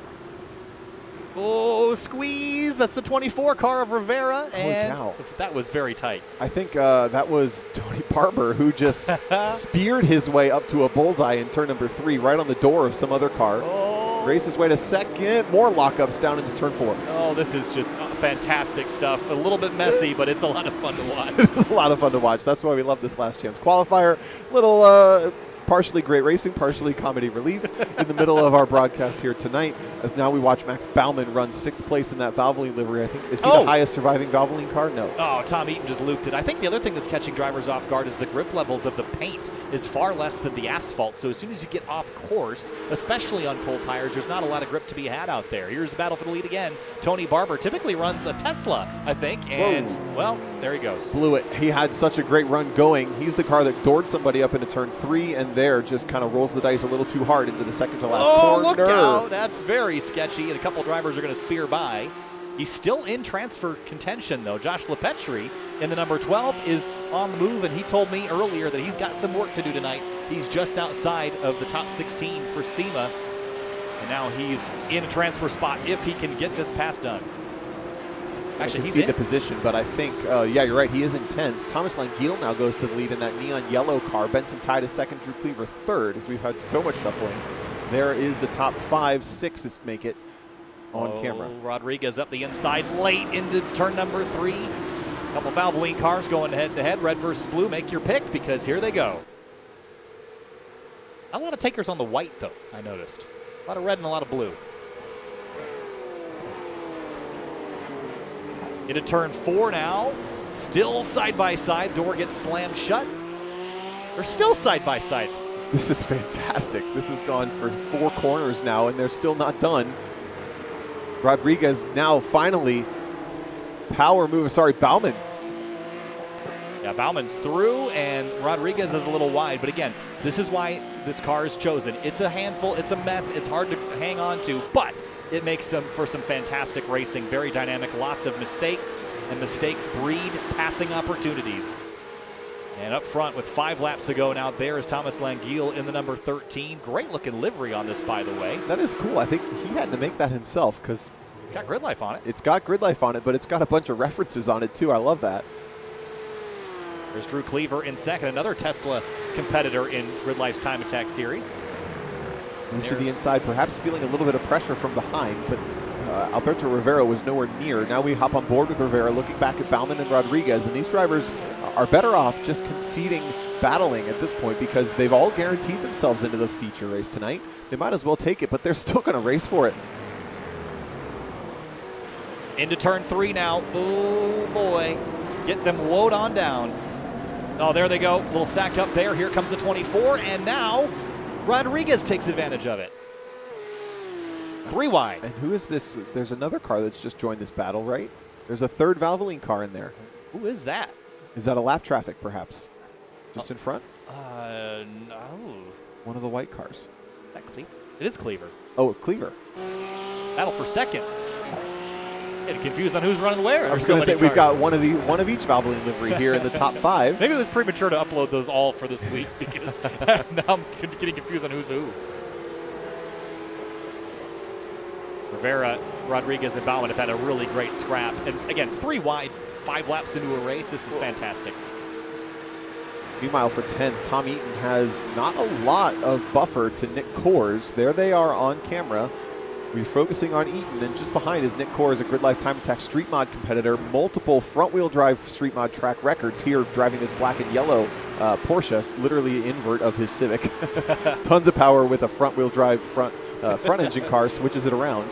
Oh, squeeze. That's the 24 car of Rivera. And cow. That was very tight. I think that was Tony Barber who just speared his way up to a bullseye in turn number 3, right on the door of some other car. Oh. Raced his way to 2nd. More lockups down into turn 4. Oh, this is just fantastic stuff. A little bit messy, but it's a lot of fun to watch. It's a lot of fun to watch. That's why we love this last chance qualifier. Little partially great racing, partially comedy relief in the middle of our broadcast here tonight, as now we watch Max Baumann run 6th place in that Valvoline livery. I think, is he the highest surviving Valvoline car? No. Oh, Tom Eaton just looped it. I think the other thing that's catching drivers off guard is the grip levels of the paint is far less than the asphalt. So as soon as you get off course, especially on cold tires, there's not a lot of grip to be had out there. Here's the battle for the lead again. Tony Barber typically runs a Tesla, I think, and, well, there he goes. Blew it. He had such a great run going. He's the car that doored somebody up into turn 3, and there just kind of rolls the dice a little too hard into the second to last corner. Oh, look out. That's very sketchy, and a couple drivers are going to spear by. He's still in transfer contention, though. Josh Lepetri in the number 12 is on the move, and he told me earlier that he's got some work to do tonight. He's just outside of the top 16 for SEMA, and now he's in a transfer spot if he can get this pass done. Actually, he's in the position, but I think, yeah, you're right. He is in 10th. Thomas Langille now goes to the lead in that neon yellow car. Benson Tye to 2nd, Drew Cleaver 3rd, as we've had so much shuffling. There is the top 5, 6 make it on camera. Rodriguez up the inside late into turn number 3. A couple Valvoline cars going head-to-head. Red versus blue. Make your pick, because here they go. A lot of takers on the white, though, I noticed. A lot of red and a lot of blue. Into turn 4 now. Still side-by-side. Door gets slammed shut. They're still side-by-side. This is fantastic. This has gone for 4 corners now, and they're still not done. Rodriguez now finally Baumann. Yeah, Baumann's through, and Rodriguez is a little wide. But again, this is why this car is chosen. It's a handful. It's a mess. It's hard to hang on to, but it makes for some fantastic racing. Very dynamic. Lots of mistakes, and mistakes breed passing opportunities. And up front with 5 laps to go now, there is Thomas Langille in the number 13. Great looking livery on this, by the way. That is cool. I think he had to make that himself, because got GRIDLIFE on it. It's got GRIDLIFE on it, but it's got a bunch of references on it too. I love that. There's Drew Cleaver in 2nd, another Tesla competitor in GRIDLIFE's Time Attack series. Moves to the inside, perhaps feeling a little bit of pressure from behind, but Alberto Rivera was nowhere near. Now we hop on board with Rivera, looking back at Baumann and Rodriguez, and these drivers are better off just conceding battling at this point because they've all guaranteed themselves into the feature race tonight. They might as well take it, but they're still going to race for it. Into turn 3 now. Oh, boy. Get them woed on down. Oh, there they go. Little stack up there. Here comes the 24, and now Rodriguez takes advantage of it. 3 wide. And who is this? There's another car that's just joined this battle, right? There's a third Valvoline car in there. Who is that? Is that a lap traffic, perhaps? Just in front? No. One of the white cars. Is that Cleaver? It is Cleaver. Oh, Cleaver. Battle for second. Getting confused on who's running where. I was going to say we've got one of each Valvoline livery here in the top 5. Maybe it was premature to upload those all for this week because now I'm getting confused on who's who. Rivera, Rodriguez, and Bauman have had a really great scrap. And again, 3 wide, 5 laps into a race. This is fantastic. Meanwhile, for 10, Tom Eaton has not a lot of buffer to Nick Kors. There they are on camera. Refocusing on Eaton, and just behind is Nick Kors, a GridLife Time Attack Street Mod competitor. Multiple front-wheel drive Street Mod track records here, driving this black and yellow Porsche, literally invert of his Civic. Tons of power with a front-wheel drive front engine car, switches it around.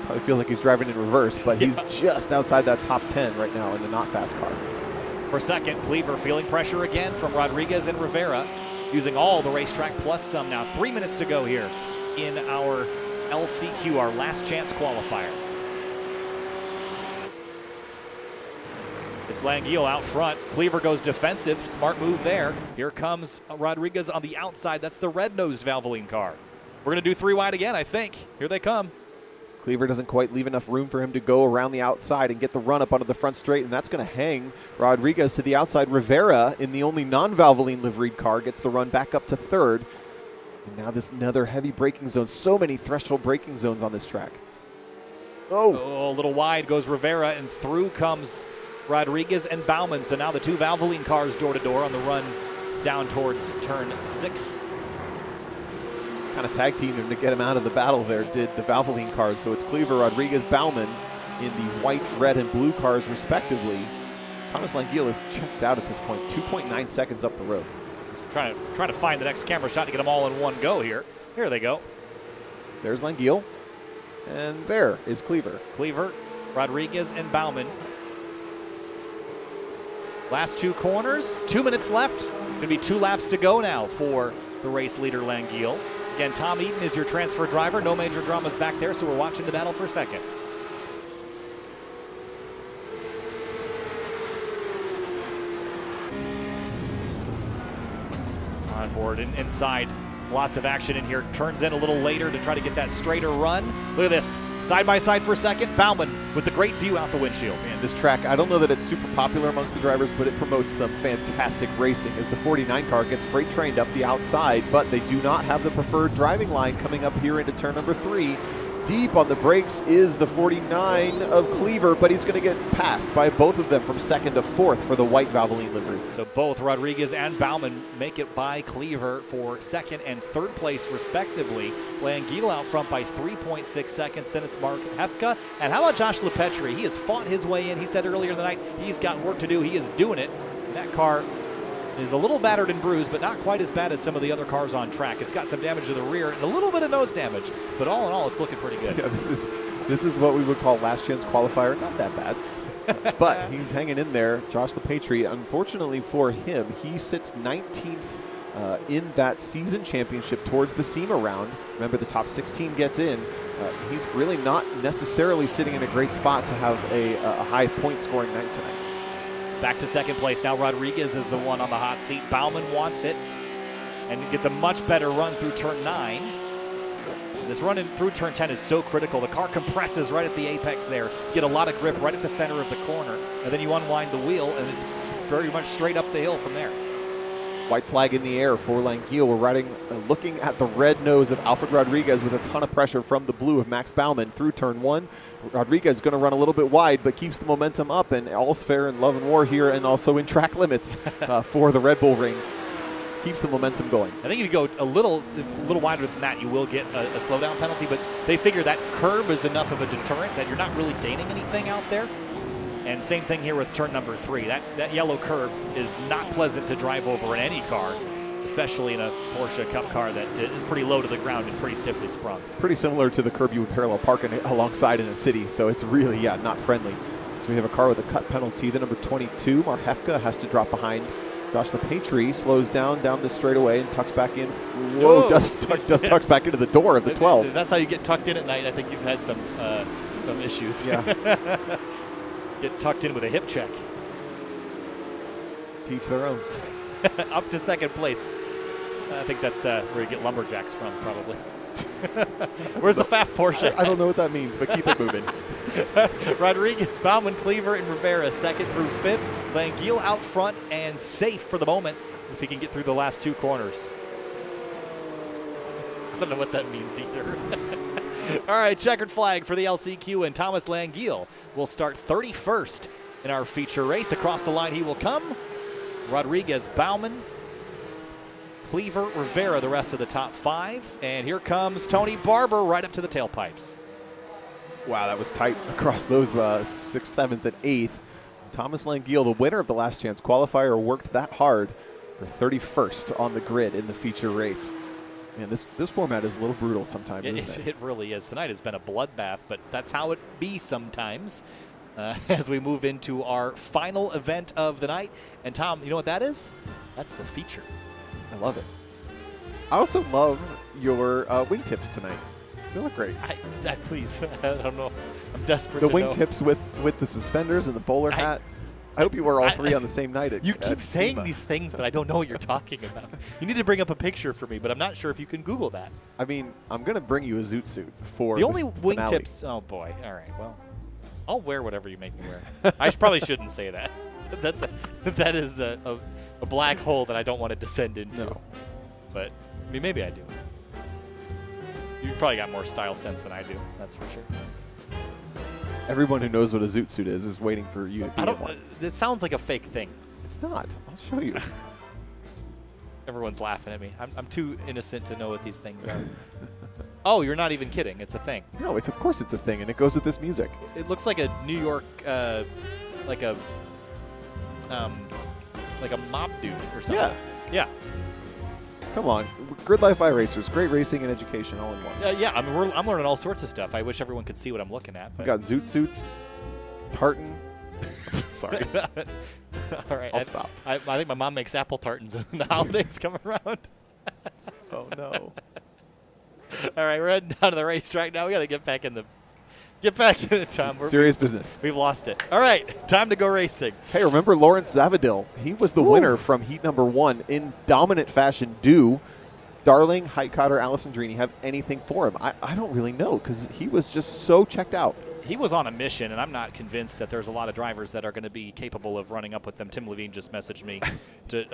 Probably feels like he's driving in reverse, but he's just outside that top 10 right now in the not fast car. For second, Cleaver feeling pressure again from Rodriguez and Rivera, using all the racetrack plus some now. 3 minutes to go here in our LCQ, our last chance qualifier. It's Langiel out front. Cleaver goes defensive. Smart move there. Here comes Rodriguez on the outside. That's the red-nosed Valvoline car. We're going to do 3 wide again, I think. Here they come. Cleaver doesn't quite leave enough room for him to go around the outside and get the run up onto the front straight, and that's going to hang Rodriguez to the outside. Rivera, in the only non-Valvoline liveried car, gets the run back up to 3rd. And now this another heavy braking zone. So many threshold braking zones on this track. Oh, a little wide goes Rivera, and through comes Rodriguez and Bauman. So now the 2 Valvoline cars door-to-door on the run down towards turn 6. Kind of tag teamed him to get him out of the battle there, did the Valvoline cars. So it's Cleaver, Rodriguez, Bauman in the white, red, and blue cars respectively. Thomas Langiel is checked out at this point, 2.9 seconds up the road. He's trying to find the next camera shot to get them all in one go here. Here they go. There's Langiel, and there is Cleaver. Cleaver, Rodriguez, and Bauman. Last 2 corners, 2 minutes left. Going to be 2 laps to go now for the race leader Langiel. Again, Tom Eaton is your transfer driver. No major dramas back there, so we're watching the battle for second. On board and inside. Lots of action in here. Turns in a little later to try to get that straighter run. Look at this. Side by side for second. Bauman with the great view out the windshield. Man, this track, I don't know that it's super popular amongst the drivers, but it promotes some fantastic racing as the 49 car gets freight trained up the outside, but they do not have the preferred driving line coming up here into turn number 3. Deep on the brakes is the 49 of Cleaver, but he's going to get passed by both of them from 2nd to 4th for the white Valvoline livery. So both Rodriguez and Bauman make it by Cleaver for 2nd and 3rd place respectively. Langiel out front by 3.6 seconds. Then it's Mark Hefka. And how about Josh LePetri? He has fought his way in. He said earlier in the night he's got work to do. He is doing it. And that car is a little battered and bruised, but not quite as bad as some of the other cars on track. It's got some damage to the rear and a little bit of nose damage, but all in all, it's looking pretty good. Yeah, this is what we would call last chance qualifier. Not that bad, but he's hanging in there. Josh LePetri, unfortunately for him, he sits 19th in that season championship towards the SEMA round. Remember, the top 16 gets in. He's really not necessarily sitting in a great spot to have a high point scoring night tonight. Back to 2nd place. Now Rodriguez is the one on the hot seat. Bauman wants it and gets a much better run through turn 9. This run through turn 10 is so critical. The car compresses right at the apex there. You get a lot of grip right at the center of the corner, and then you unwind the wheel, and it's very much straight up the hill from there. White flag in the air for Langiel. We're looking at the red nose of Alfred Rodriguez with a ton of pressure from the blue of Max Bauman through turn 1. Rodriguez is going to run a little bit wide, but keeps the momentum up, and all's fair in love and war here, and also in track limits for the Red Bull Ring. Keeps the momentum going. I think if you go a little wider than that, you will get a slowdown penalty, but they figure that curb is enough of a deterrent that you're not really gaining anything out there. And same thing here with turn number 3. That yellow curb is not pleasant to drive over in any car, especially in a Porsche Cup car that is pretty low to the ground and pretty stiffly sprung. It's pretty similar to the curb you would parallel park alongside in a city, so it's really, yeah, not friendly. So we have a car with a cut penalty. The number 22, Marhefka, has to drop behind. Josh LePatry slows down the straightaway and tucks back in. Whoa, tucks back into the door of the 12. That's how you get tucked in at night. I think you've had some issues. Yeah. Get tucked in with a hip check. Teach their own. Up to second place. I think that's where you get lumberjacks from, probably. Where's the FAF Porsche? I don't know what that means, but keep it moving. Rodriguez, Bauman, Cleaver, and Rivera second through fifth. Languille out front and safe for the moment if he can get through the last 2 corners. I don't know what that means either. All right, checkered flag for the LCQ, and Thomas Languille will start 31st in our feature race. Across the line he will come. Rodriguez, Bauman, Cleaver, Rivera, the rest of the top 5. And here comes Tony Barber right up to the tailpipes. Wow, that was tight across those 6th, 7th, and 8th. Thomas Languille, the winner of the last chance qualifier, worked that hard for 31st on the grid in the feature race. Man, this format is a little brutal sometimes, isn't it? It really is. Tonight has been a bloodbath, but that's how it be sometimes as we move into our final event of the night. And Tom, you know what that is? That's the feature. I love it. I also love your wingtips tonight. They look great. Please, I don't know. I'm desperate the to know. wingtips with the suspenders and the bowler hat. I hope you wore all 3 on the same night. You keep saying these things, but I don't know what you're talking about. You need to bring up a picture for me, but I'm not sure if you can Google that. I mean, I'm going to bring you a zoot suit for the only finale. wingtips. Oh, boy. All right. Well, I'll wear whatever you make me wear. I probably shouldn't say that. That is a black hole that I don't want to descend into. No. But, I mean, maybe I do. You've probably got more style sense than I do. That's for sure. Everyone who knows what a zoot suit is waiting for you to be in one. It sounds like a fake thing. It's not. I'll show you. Everyone's laughing at me. I'm too innocent to know what these things are. Oh, you're not even kidding. It's a thing. No, of course it's a thing, and it goes with this music. It looks like a New York, like a mob dude or something. Yeah. Yeah. Come on. GRIDLIFE iRacers. Great racing and education all in one. Yeah, I mean, I'm learning all sorts of stuff. I wish everyone could see what I'm looking at. We got zoot suits, tartan. Sorry. All right. I'll stop. I think my mom makes apple tartans when the holidays come around. Oh, no. All right, we're heading down to the racetrack now. We got to get back in the Tom. Serious business. We've lost it. All right, time to go racing. Hey, remember Lawrence Zavadil? He was the winner from heat number 1 in dominant fashion. Do Darling, Heitkotter, Alessandrini have anything for him? I don't really know because he was just so checked out. He was on a mission, and I'm not convinced that there's a lot of drivers that are going to be capable of running up with them. Tim Levine just messaged me to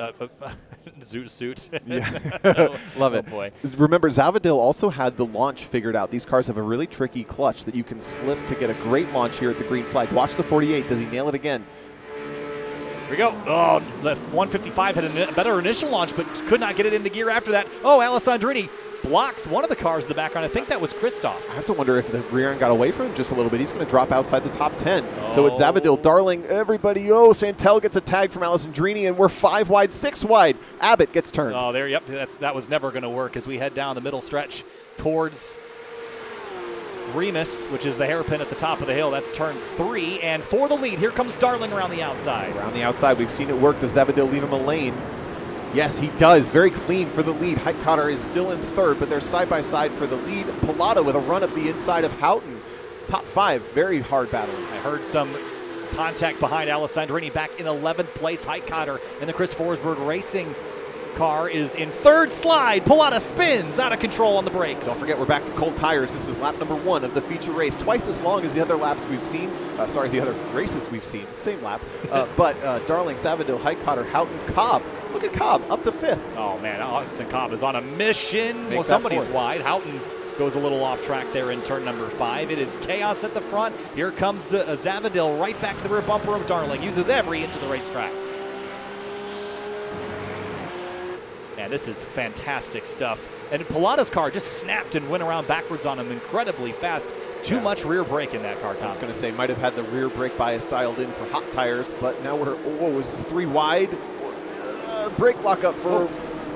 zoot suit. Yeah. Love it. Oh, boy. Remember, Zavadil also had the launch figured out. These cars have a really tricky clutch that you can slip to get a great launch here at the green flag. Watch the 48. Does he nail it again? Here we go. Oh, the 155 had a better initial launch, but could not get it into gear after that. Oh, Alessandrini blocks one of the cars in the background. I think that was Christoph. I have to wonder if the rear end got away from him just a little bit. He's going to drop outside the top 10. So it's Zavadil, Darling, everybody. Oh, Santel gets a tag from Alessandrini, and we're 5 wide, 6 wide. Abbott gets turned. Oh, there, yep. That was never going to work as we head down the middle stretch towards Remus, which is the hairpin at the top of the hill. That's turn 3, and for the lead, here comes Darling around the outside. Around the outside, we've seen it work. Does Zavadil leave him a lane? Yes, he does. Very clean for the lead. Heitkotter is still in 3rd, but they're side by side for the lead. Pilata with a run up the inside of Houghton. Top 5, very hard battle. I heard some contact behind Alessandrini back in 11th place. Heitkotter in the Chris Forsberg Racing car is in 3rd slide. Pilata spins out of control on the brakes. Don't forget, we're back to cold tires. This is lap number 1 of the feature race. Twice as long as the other laps we've seen. The other races we've seen. Same lap. But Darling, Zavadil, Heitkotter, Houghton, Cobb. Look at Cobb, up to 5th. Oh, man, Austin Cobb is on a mission. Make well, somebody's 4th. wide. Houghton goes a little off track there in turn number 5. It is chaos at the front. Here comes Zavadil right back to the rear bumper of Darling. Uses every inch of the racetrack. Man, this is fantastic stuff. And Pilata's car just snapped and went around backwards on him incredibly fast. too much rear brake in that car, Tom. I was going to say, might have had the rear brake bias dialed in for hot tires, but now we're, is this 3 wide? Brake lockup for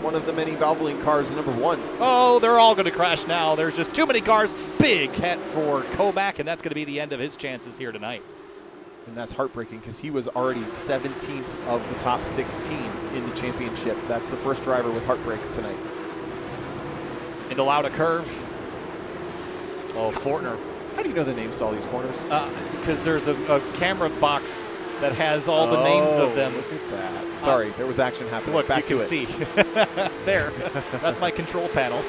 one of the many Valvoline cars, number 1. Oh, they're all going to crash now. There's just too many cars. Big hit for Koback, and that's going to be the end of his chances here tonight. And that's heartbreaking because he was already 17th of the top 16 in the championship. That's the first driver with heartbreak tonight. Into Lauda curve. Oh, Fortner. How do you know the names to all these corners? Because there's a camera box that has all the names of them. Look at that. Sorry, there was action happening. Look, back you to can it. see. There. That's my control panel.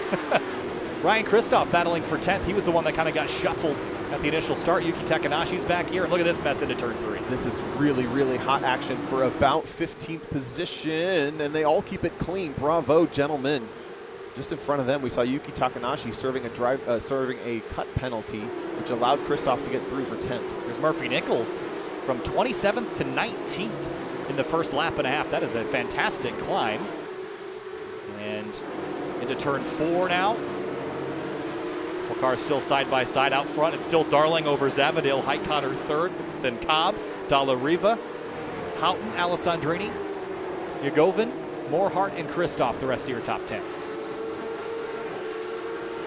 Ryan Kristoff battling for 10th. He was the one that kind of got shuffled at the initial start. Yuki Takanashi's back here, and look at this mess into turn 3. This is really, really hot action for about 15th position, and they all keep it clean. Bravo, gentlemen. Just in front of them, we saw Yuki Takanashi serving a cut penalty, which allowed Kristoff to get through for 10th. There's Murphy Nichols from 27th to 19th in the first lap and a half. That is a fantastic climb. And into turn 4 now. Couple cars still side by side out front. It's still Darling over Zavadil, Heitkotter third, then Cobb, Dalla Riva, Houghton, Alessandrini, Yagovin, Morhart, and Kristoff, the rest of your top 10.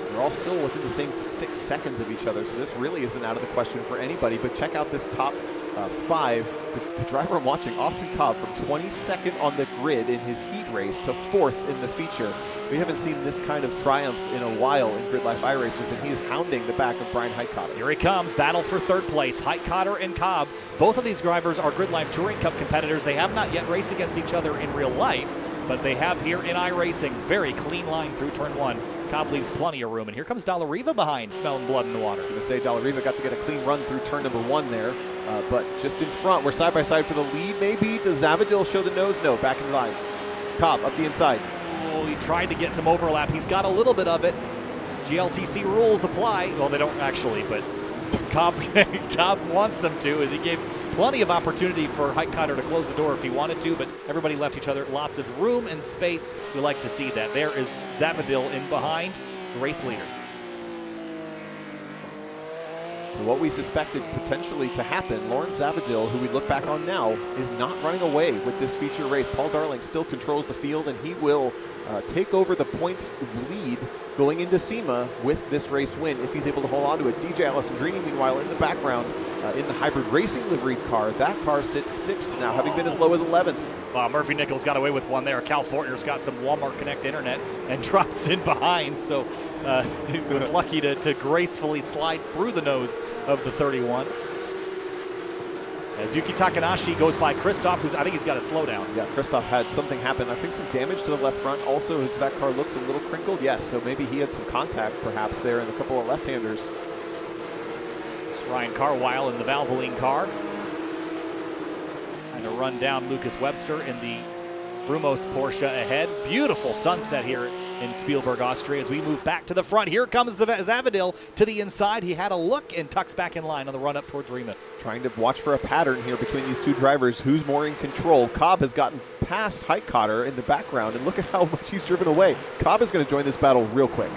They're all still within the same 6 seconds of each other, so this really isn't out of the question for anybody. But check out this top 5. The driver I'm watching, Austin Cobb, from 22nd on the grid in his heat race to 4th in the feature. We haven't seen this kind of triumph in a while in GridLife iRacers, and he is hounding the back of Brian Heitkotter. Here he comes, battle for 3rd place. Heitkotter and Cobb. Both of these drivers are GridLife Touring Cup competitors. They have not yet raced against each other in real life, but they have here in iRacing. Very clean line through turn 1. Cobb leaves plenty of room, and here comes Dalla Riva behind, smelling blood in the water. I was going to say Dalla Riva got to get a clean run through turn number 1 there, but just in front, we're side by side for the lead maybe. Does Zavadil show the nose? No, back in line. Cobb up the inside. Oh, he tried to get some overlap. He's got a little bit of it. GLTC rules apply. Well, they don't actually, but Cobb wants them to, as he gave plenty of opportunity for Heitkotter to close the door if he wanted to, but everybody left each other lots of room and space. We like to see that. There is Zavadil in behind, the race leader. So what we suspected potentially to happen, Lawrence Zavadil, who we look back on now, is not running away with this feature race. Paul Darling still controls the field, and he will take over the points lead going into SEMA with this race win if he's able to hold on to it. DJ Alessandrini, meanwhile, in the background in the hybrid racing liveried car. That car sits 6th now, having been as low as 11th. Wow, Murphy Nichols got away with one there. Cal Fortner's got some Walmart Connect internet and drops in behind, so he was lucky to gracefully slide through the nose of the 31. As Yuki Takanashi goes by Kristoff, who's, I think he's got a slowdown. Yeah, Kristoff had something happen. I think some damage to the left front. Also, as that car looks a little crinkled, yes, so maybe he had some contact perhaps there in a couple of left-handers. It's Ryan Carwile in the Valvoline car. Trying to run down Lucas Webster in the Brumos Porsche ahead. Beautiful sunset here in Spielberg, Austria, as we move back to the front. Here comes Zavadil to the inside. He had a look and tucks back in line on the run up towards Remus. Trying to watch for a pattern here between these two drivers. Who's more in control? Cobb has gotten past Heitkotter in the background, and look at how much he's driven away. Cobb is going to join this battle real quick.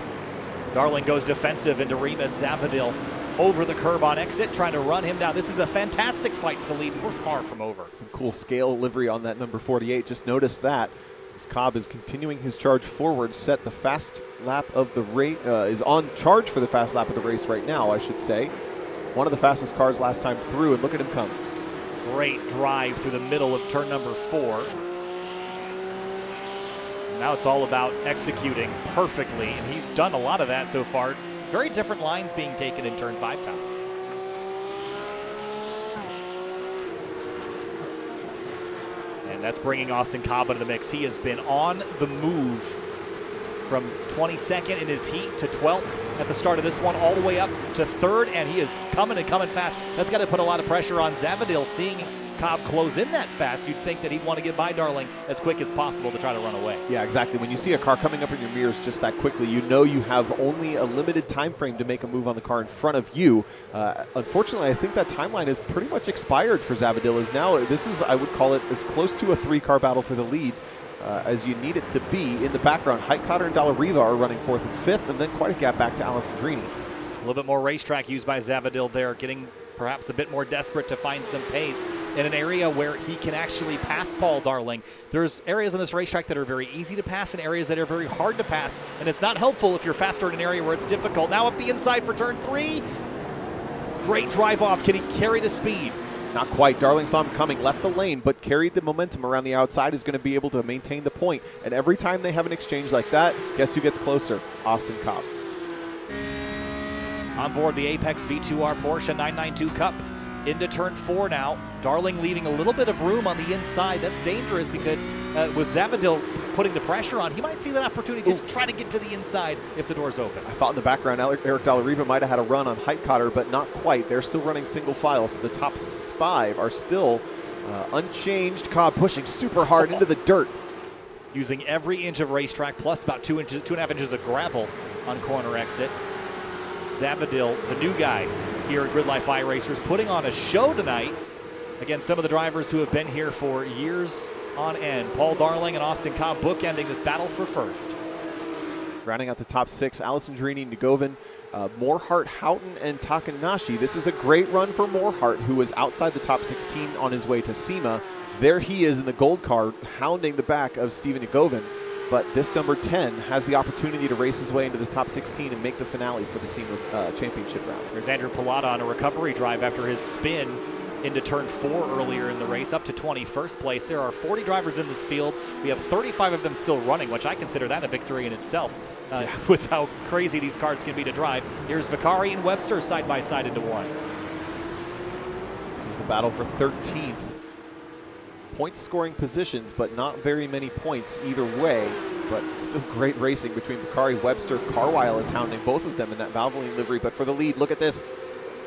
Darling goes defensive into Remus. Zavadil over the curb on exit, trying to run him down. This is a fantastic fight for the lead, and we're far from over. Some cool scale livery on that number 48. Just notice that. As Cobb is continuing his charge forward, set the fast lap of the race, is on charge for the fast lap of the race right now, I should say. One of the fastest cars last time through, and look at him come. Great drive through the middle of turn number 4. Now it's all about executing perfectly, and he's done a lot of that so far. Very different lines being taken in turn 5 time. And that's bringing Austin Cobb into the mix. He has been on the move from 22nd in his heat to 12th at the start of this one, all the way up to 3rd, and he is coming and coming fast. That's got to put a lot of pressure on Zavadil. Seeing Cobb close in that fast, you'd think that he'd want to get by Darling as quick as possible to try to run away. Yeah, exactly. When you see a car coming up in your mirrors just that quickly, you know you have only a limited time frame to make a move on the car in front of you. Unfortunately, I think that timeline is pretty much expired for Zavadil. Is now, this is, I would call it, as close to a 3-car battle for the lead as you need it to be. In the background, Heitkotter and Dalla Riva are running 4th and 5th, and then quite a gap back to Alessandrini. A little bit more racetrack used by Zavadil there, getting perhaps a bit more desperate to find some pace in an area where he can actually pass Paul Darling. There's areas on this racetrack that are very easy to pass and areas that are very hard to pass, and it's not helpful if you're faster in an area where it's difficult. Now up the inside for turn 3. Great drive off. Can he carry the speed? Not quite. Darling saw him coming, left the lane, but carried the momentum around the outside, is going to be able to maintain the point. And every time they have an exchange like that, guess who gets closer? Austin Cobb. On board the Apex V2R Porsche 992 Cup into turn 4 now. Darling leaving a little bit of room on the inside. That's dangerous because with Zavadil putting the pressure on, he might see that opportunity to just try to get to the inside if the door's open. I thought in the background Eric Dallariva might have had a run on Height Cotter, but not quite. They're still running single file, so the top 5 are still unchanged. Cobb pushing super hard into the dirt. Using every inch of racetrack plus about 2.5 inches of gravel on corner exit. Zavadil, the new guy here at GRIDLIFE iRacers, putting on a show tonight against some of the drivers who have been here for years on end. Paul Darling and Austin Cobb bookending this battle for first. Rounding out the top 6, Alessandrini, Ngovin, Morhart, Houghton, and Takanashi. This is a great run for Morhart, who was outside the top 16 on his way to SEMA. There he is in the gold car, hounding the back of Steven Ngovin. But this number 10 has the opportunity to race his way into the top 16 and make the finale for the SEMA championship round. There's Andrew Pilata on a recovery drive after his spin into turn 4 earlier in the race, up to 21st place. There are 40 drivers in this field. We have 35 of them still running, which I consider that a victory in itself with how crazy these cars can be to drive. Here's Vicari and Webster side by side into 1. This is the battle for 13th. Point scoring positions, but not very many points either way, but still great racing between Vicari, Webster. Carwile is hounding both of them in that Valvoline livery, but for the lead, look at this.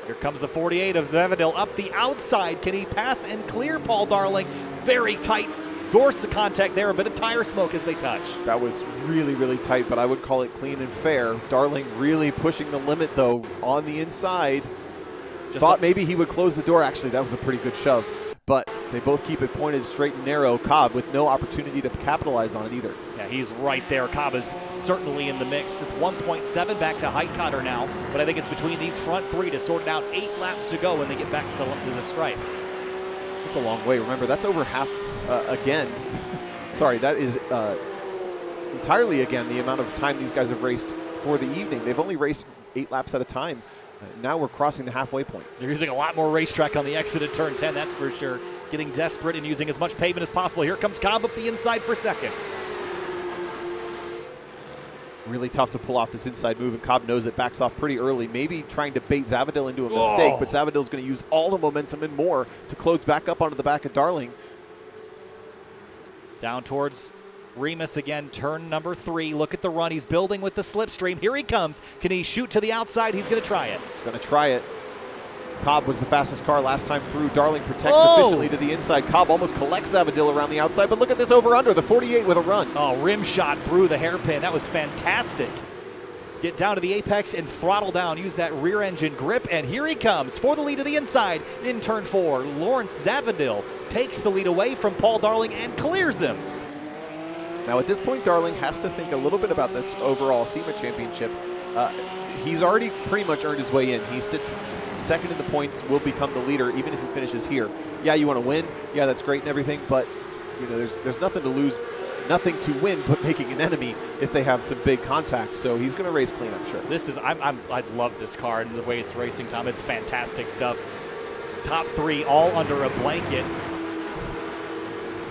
Here comes the 48 of Zavadil up the outside. Can he pass and clear Paul Darling? Very tight doors to contact there, a bit of tire smoke as they touch. That was really, really tight, but I would call it clean and fair. Darling really pushing the limit though on the inside. Thought maybe he would close the door. Actually, that was a pretty good shove. But they both keep it pointed straight and narrow. Cobb with no opportunity to capitalize on it either. Yeah, he's right there. Cobb is certainly in the mix. It's 1.7 back to Height Cotter now, but I think it's between these front 3 to sort it out. 8 laps to go when they get back to the stripe. That's a long way. Remember, that's over half again. Sorry, that is entirely again the amount of time these guys have raced for the evening. They've only raced 8 laps at a time. Now we're crossing the halfway point. They're using a lot more racetrack on the exit at turn 10, that's for sure. Getting desperate and using as much pavement as possible. Here comes Cobb up the inside for second. Really tough to pull off this inside move, and Cobb knows it, backs off pretty early, maybe trying to bait Zavadil into a mistake, but Zavadil's going to use all the momentum and more to close back up onto the back of Darling. Down towards Remus again, turn number 3. Look at the run. He's building with the slipstream. Here he comes. Can he shoot to the outside? He's going to try it. He's going to try it. Cobb was the fastest car last time through. Darling protects efficiently to the inside. Cobb almost collects Zavadil around the outside, but look at this over-under, the 48 with a run. Oh, rim shot through the hairpin. That was fantastic. Get down to the apex and throttle down. Use that rear engine grip, and here he comes for the lead to the inside in turn 4. Lawrence Zavadil takes the lead away from Paul Darling and clears him. Now at this point, Darling has to think a little bit about this overall SEMA championship. He's already pretty much earned his way in. He sits second in the points, will become the leader even if he finishes here. Yeah, you want to win. Yeah, that's great and everything, but you know, there's nothing to lose, nothing to win but making an enemy if they have some big contact. So he's going to race clean, I'm sure. This is I love this car and the way it's racing, Tom. It's fantastic stuff. Top 3 all under a blanket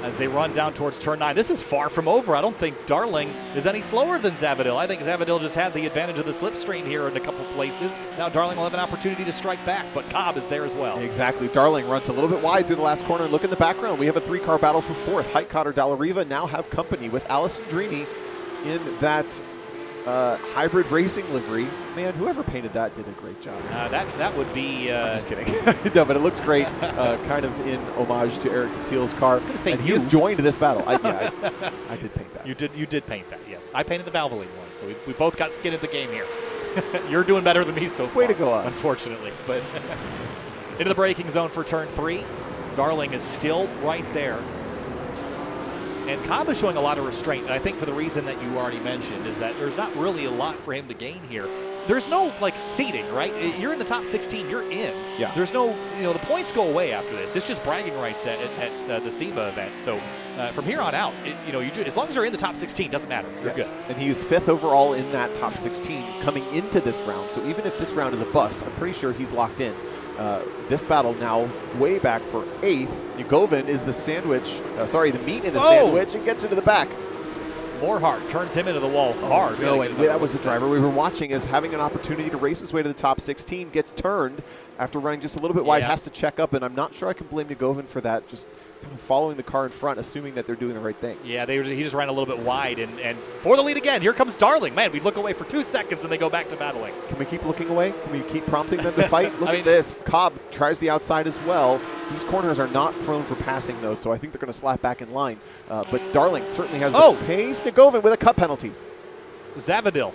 as they run down towards turn 9. This is far from over. I don't think Darling is any slower than Zavadil. I think Zavadil just had the advantage of the slipstream here in a couple places. Now Darling will have an opportunity to strike back, but Cobb is there as well. Exactly. Darling runs a little bit wide through the last corner. And look in the background. We have a 3-car battle for 4th. Height Cotter, Dallariva now have company with Alessandrini in that hybrid racing livery. Man, whoever painted that did a great job. That would be... I'm just kidding. No, but it looks great, kind of in homage to Eric Catil's car. I was going to say, and he has joined this battle. I did paint that. You did paint that, yes. I painted the Valvoline one, so we both got skin in the game here. You're doing better than me so far. Way to go, us. Unfortunately. But into the braking zone for turn 3. Darling is still right there. And Cobb is showing a lot of restraint, and I think for the reason that you already mentioned is that there's not really a lot for him to gain here. There's no, like, seeding, right? You're in the top 16, you're in. Yeah. There's no, the points go away after this. It's just bragging rights at the SEMA event. So from here on out, as long as you're in the top 16, doesn't matter. You're good. And he was 5th overall in that top 16 coming into this round. So even if this round is a bust, I'm pretty sure he's locked in. This battle now way back for 8th. Nugovin is the the meat in the sandwich, and gets into the back. Morehart turns him into the wall hard. No, and that was the driver we were watching as having an opportunity to race his way to the top 16, gets turned after running just a little bit wide, has to check up, and I'm not sure I can blame Nugovin for that, just kind of following the car in front, assuming that they're doing the right thing. Yeah, he just ran a little bit wide, and for the lead again, here comes Darling. Man, we look away for 2 seconds, and they go back to battling. Can we keep looking away? Can we keep prompting them to fight? Look at this. Cobb tries the outside as well. These corners are not prone for passing, though, so I think they're going to slap back in line. But Darling certainly has the pace. Nugovin with a cut penalty. Zavadil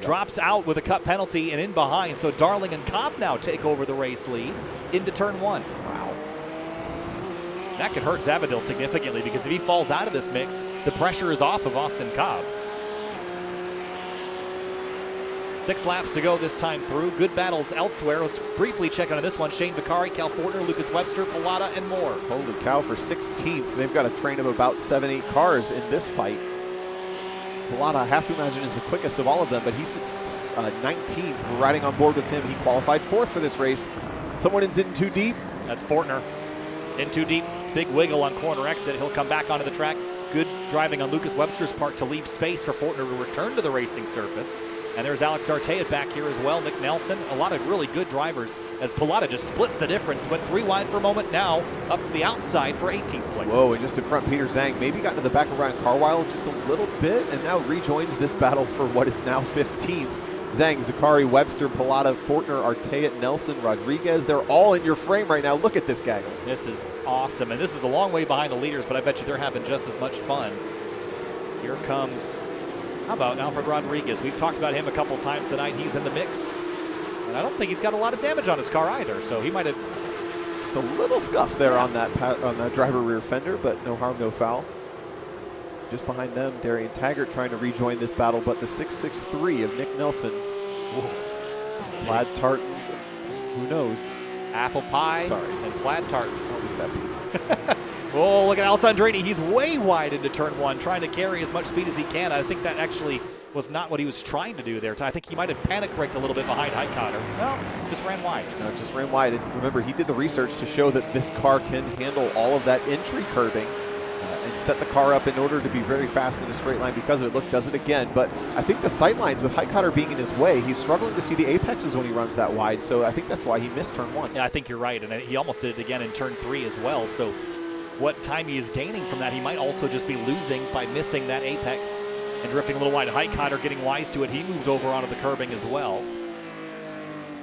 drops out with a cut penalty and in behind, so Darling and Cobb now take over the race lead into turn 1. Wow. That could hurt Zavadil significantly because if he falls out of this mix, the pressure is off of Austin Cobb. 6 laps to go this time through. Good battles elsewhere. Let's briefly check on this one. Shane Vicari, Cal Fortner, Lucas Webster, Pilata, and more. Holy cow, for 16th. They've got a train of about 7-8 cars in this fight. Pilata, I have to imagine, is the quickest of all of them, but he sits 19th. We're riding on board with him. He qualified 4th for this race. Someone is in too deep. That's Fortner. In too deep. Big wiggle on corner exit. He'll come back onto the track. Good driving on Lucas Webster's part to leave space for Fortner to return to the racing surface. And there's Alex Artea back here as well. Nick Nelson, a lot of really good drivers as Pilata just splits the difference. Went 3 wide for a moment, now up the outside for 18th place. Whoa, and just in front, Peter Zhang maybe got to the back of Ryan Carwile just a little bit and now rejoins this battle for what is now 15th. Zhang, Zakari, Webster, Pilata, Fortner, Artea, Nelson, Rodriguez, they're all in your frame right now. Look at this gaggle. This is awesome, and this is a long way behind the leaders, but I bet you they're having just as much fun. Here comes, how about Alfred Rodriguez? We've talked about him a couple times tonight. He's in the mix, and I don't think he's got a lot of damage on his car either, so he might have... Just a little scuff there on that driver rear fender, but no harm, no foul. Just behind them, Darian Taggart trying to rejoin this battle, but the 663 of Nick Nelson. Ooh. Plaid tartan, who knows? Apple pie and plaid tartan. What would that be? Oh, look at Alessandrini. He's way wide into turn 1, trying to carry as much speed as he can. I think that actually was not what he was trying to do there. I think he might have panic braked a little bit behind Highcotter. No, just ran wide. No, just ran wide. And remember, he did the research to show that this car can handle all of that entry curbing. And set the car up in order to be very fast in a straight line because of it. Look, does it again. But I think the sight lines with Highcotter being in his way, he's struggling to see the apexes when he runs that wide. So I think that's why he missed turn 1. Yeah, I think you're right. And he almost did it again in turn 3 as well. So what time he is gaining from that, he might also just be losing by missing that apex and drifting a little wide. Highcotter getting wise to it. He moves over onto the curbing as well.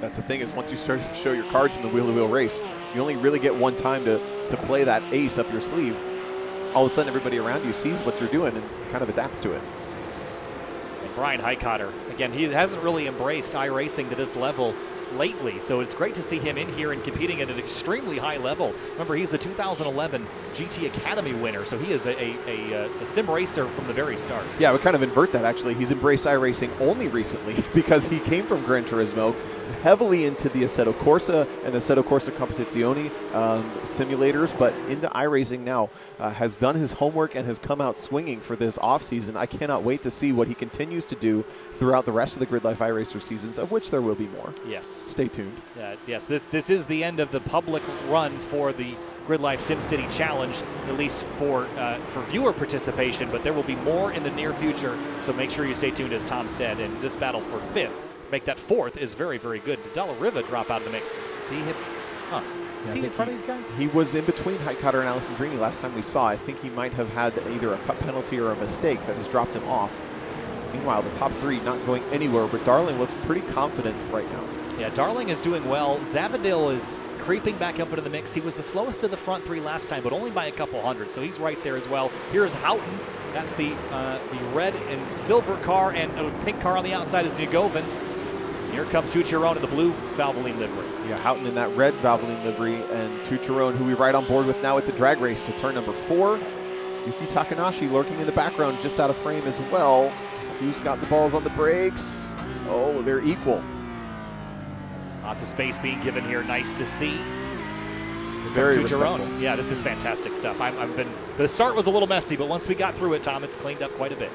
That's the thing, is once you start to show your cards in the wheel-to-wheel race, you only really get one time to play that ace up your sleeve. All of a sudden, everybody around you sees what you're doing and kind of adapts to it. And Brian Highcotter, again, he hasn't really embraced iRacing to this level lately, so it's great to see him in here and competing at an extremely high level. Remember, he's the 2011 GT Academy winner, so he is a sim racer from the very start. Yeah, we kind of invert that, actually. He's embraced iRacing only recently because he came from Gran Turismo, heavily into the Assetto Corsa and Assetto Corsa Competizione simulators, but into iRacing now, has done his homework and has come out swinging for this offseason. I cannot wait to see what he continues to do throughout the rest of the GridLife iRacer seasons, of which there will be more. Yes. Stay tuned. Yes, this is the end of the public run for the GridLife SimCity Challenge, at least for viewer participation, but there will be more in the near future, so make sure you stay tuned, as Tom said, and this battle for 5th, make that 4th, is very, very good. Did Della Riva drop out of the mix? Did he hit? Huh. Is he in front of these guys? He was in between Highcotter and Alessandrini last time we saw. I think he might have had either a cut penalty or a mistake that has dropped him off. Meanwhile, the top 3 not going anywhere, but Darling looks pretty confident right now. Yeah, Darling is doing well. Zavadil is creeping back up into the mix. He was the slowest of the front 3 last time, but only by a couple hundred, so he's right there as well. Here's Houghton. That's the red and silver car, and a pink car on the outside is Nugovin. Here comes Tucciarone in the blue Valvoline livery. Yeah, Houghton in that red Valvoline livery, and Tucciarone, who we ride on board with now. It's a drag race to turn number 4. Yuki Takanashi lurking in the background, just out of frame as well. Who's got the balls on the brakes? Oh, they're equal. Lots of space being given here. Nice to see. Very to respectful. Girone. Yeah, this is fantastic stuff. The start was a little messy, but once we got through it, Tom, it's cleaned up quite a bit.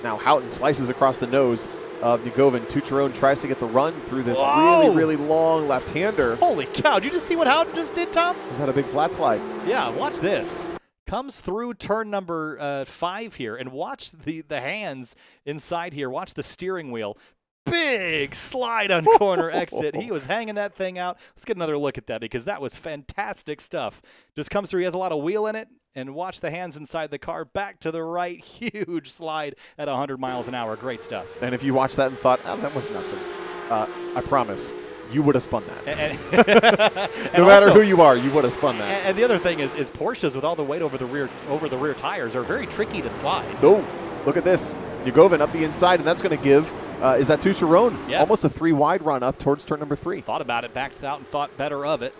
Now Houghton slices across the nose of Nugoven. Tucherone tries to get the run through this Whoa! really long left-hander. Holy cow, did you just see what Houghton just did, Tom? He's had a big flat slide. Yeah, watch this. Comes through turn number 5 here, and watch the hands inside here. Watch the steering wheel. Big slide on corner exit. He was hanging that thing out. Let's get another look at that because that was fantastic stuff. Just comes through. He has a lot of wheel in it. And watch the hands inside the car. Back to the right. Huge slide at 100 miles an hour. Great stuff. And if you watched that and thought, oh, that was nothing, I promise, you would have spun that. No matter who you are, you would have spun that. And the other thing is Porsches with all the weight over the rear tires are very tricky to slide. Oh, look at this. Nugoven up the inside, and that's going to give, is that Tucherone? Yes. Almost a 3-wide run up towards turn number 3. Thought about it, backed out and thought better of it.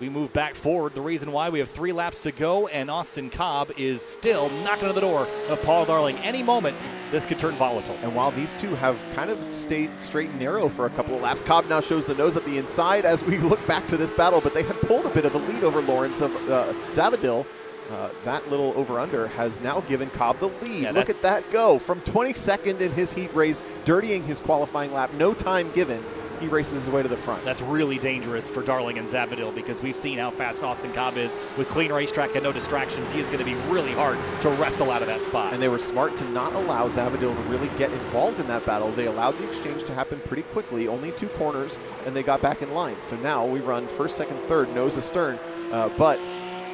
We move back forward. The reason why we have 3 laps to go, and Austin Cobb is still knocking on the door of Paul Darling. Any moment, this could turn volatile. And while these two have kind of stayed straight and narrow for a couple of laps, Cobb now shows the nose up the inside as we look back to this battle, but they had pulled a bit of a lead over Lawrence of Zavadil. That little over-under has now given Cobb the lead. Yeah, look at that go. From 22nd in his heat race, dirtying his qualifying lap, no time given. He races his way to the front. That's really dangerous for Darling and Zavadil because we've seen how fast Austin Cobb is with clean racetrack and no distractions. He is going to be really hard to wrestle out of that spot. And they were smart to not allow Zavadil to really get involved in that battle. They allowed the exchange to happen pretty quickly, only 2 corners, and they got back in line. So now we run first, second, third, nose astern, but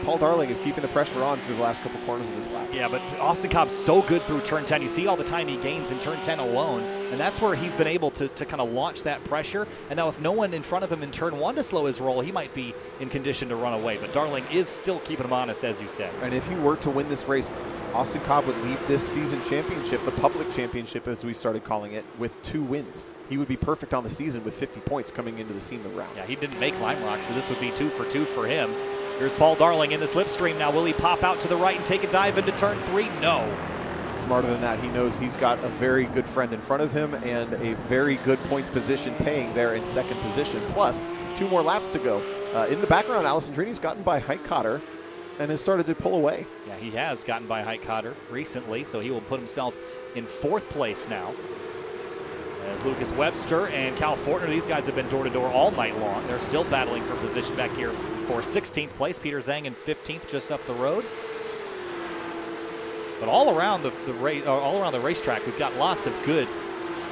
Paul Darling is keeping the pressure on through the last couple corners of this lap. Yeah, but Austin Cobb's so good through turn 10. You see all the time he gains in turn 10 alone, and that's where he's been able to kind of launch that pressure. And now with no one in front of him in turn 1 to slow his roll, he might be in condition to run away. But Darling is still keeping him honest, as you said. And if he were to win this race, Austin Cobb would leave this season championship, the public championship as we started calling it, with 2 wins. He would be perfect on the season with 50 points coming into the SEMA round. Yeah, he didn't make Lime Rock, so this would be 2 for 2 for him. Here's Paul Darling in the slipstream now. Will he pop out to the right and take a dive into turn 3? No. Smarter than that. He knows he's got a very good friend in front of him and a very good points position paying there in second position. Plus, 2 more laps to go. In the background, Allison Drini's gotten by Hike Cotter and has started to pull away. Yeah, he has gotten by Hike Cotter recently, so he will put himself in 4th place now. As Lucas Webster and Cal Fortner, these guys have been door-to-door all night long. They're still battling for position back here for 16th place. Peter Zhang in 15th, just up the road. But all around the racetrack, we've got lots of good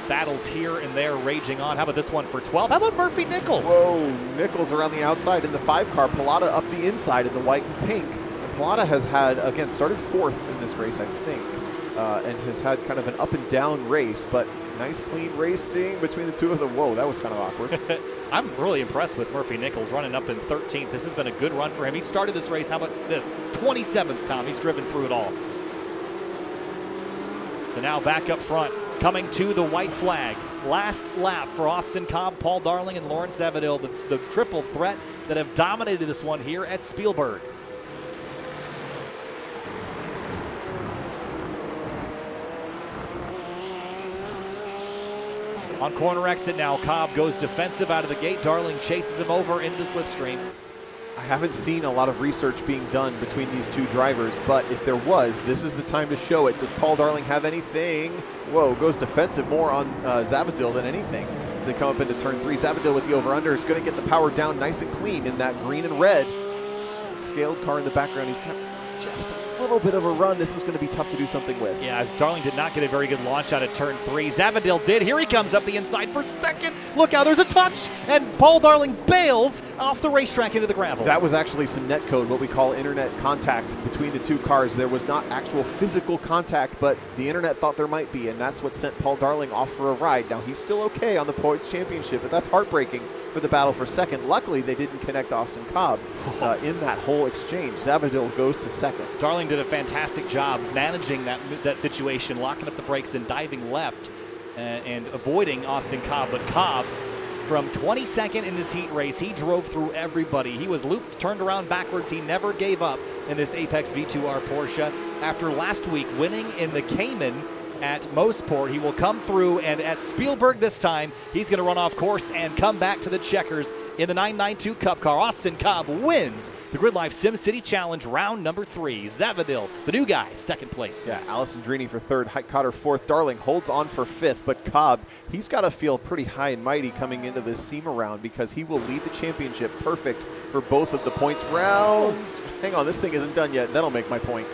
battles here and there raging on. How about this one for 12? How about Murphy Nichols? Whoa, Nichols around the outside in the 5 car. Pilata up the inside in the white and pink. And Pilata has had, again, started 4th in this race, I think, and has had kind of an up and down race, but nice clean racing between the 2 of them. Whoa, that was kind of awkward. I'm really impressed with Murphy Nichols running up in 13th. This has been a good run for him. He started this race, how about this? 27th, Tom. He's driven through it all. So now back up front, coming to the white flag. Last lap for Austin Cobb, Paul Darling, and Lawrence Zavadil, the triple threat that have dominated this one here at Spielberg. On corner exit now, Cobb goes defensive out of the gate. Darling chases him over into the slipstream. I haven't seen a lot of research being done between these 2 drivers, but if there was, this is the time to show it. Does Paul Darling have anything? Whoa, goes defensive more on Zavadil than anything. As they come up into turn 3, Zavadil with the over-under is going to get the power down nice and clean in that green and red. Scaled car in the background. He's got just a little bit of a run. This is going to be tough to do something with. Yeah, Darling did not get a very good launch out of turn 3. Zavadil did. Here he comes up the inside for second. Look out, there's a touch, and Paul Darling bails off the racetrack into the gravel. That was actually some net code, what we call internet contact between the 2 cars. There was not actual physical contact, but the internet thought there might be, and that's what sent Paul Darling off for a ride. Now, he's still okay on the points championship, but that's heartbreaking for the battle for second. Luckily, they didn't connect Austin Cobb in that whole exchange. Zavadil goes to second. Darling did a fantastic job managing that situation, locking up the brakes and diving left and avoiding Austin Cobb. But Cobb From 22nd in his heat race, he drove through everybody. He was looped, turned around backwards. He never gave up in this Apex V2R Porsche. After last week winning in the Cayman at Mosport, he will come through, and at Spielberg this time, he's going to run off course and come back to the checkers in the 992 Cup car. Austin Cobb wins the GridLife SimCity Challenge round number 3. Zavadil, the new guy, second place. Yeah, Allison Drini for third, Hike Cotter fourth. Darling holds on for fifth, but Cobb, he's got to feel pretty high and mighty coming into this SEMA round because he will lead the championship perfect for both of the points rounds. Hang on, this thing isn't done yet. That'll make my point.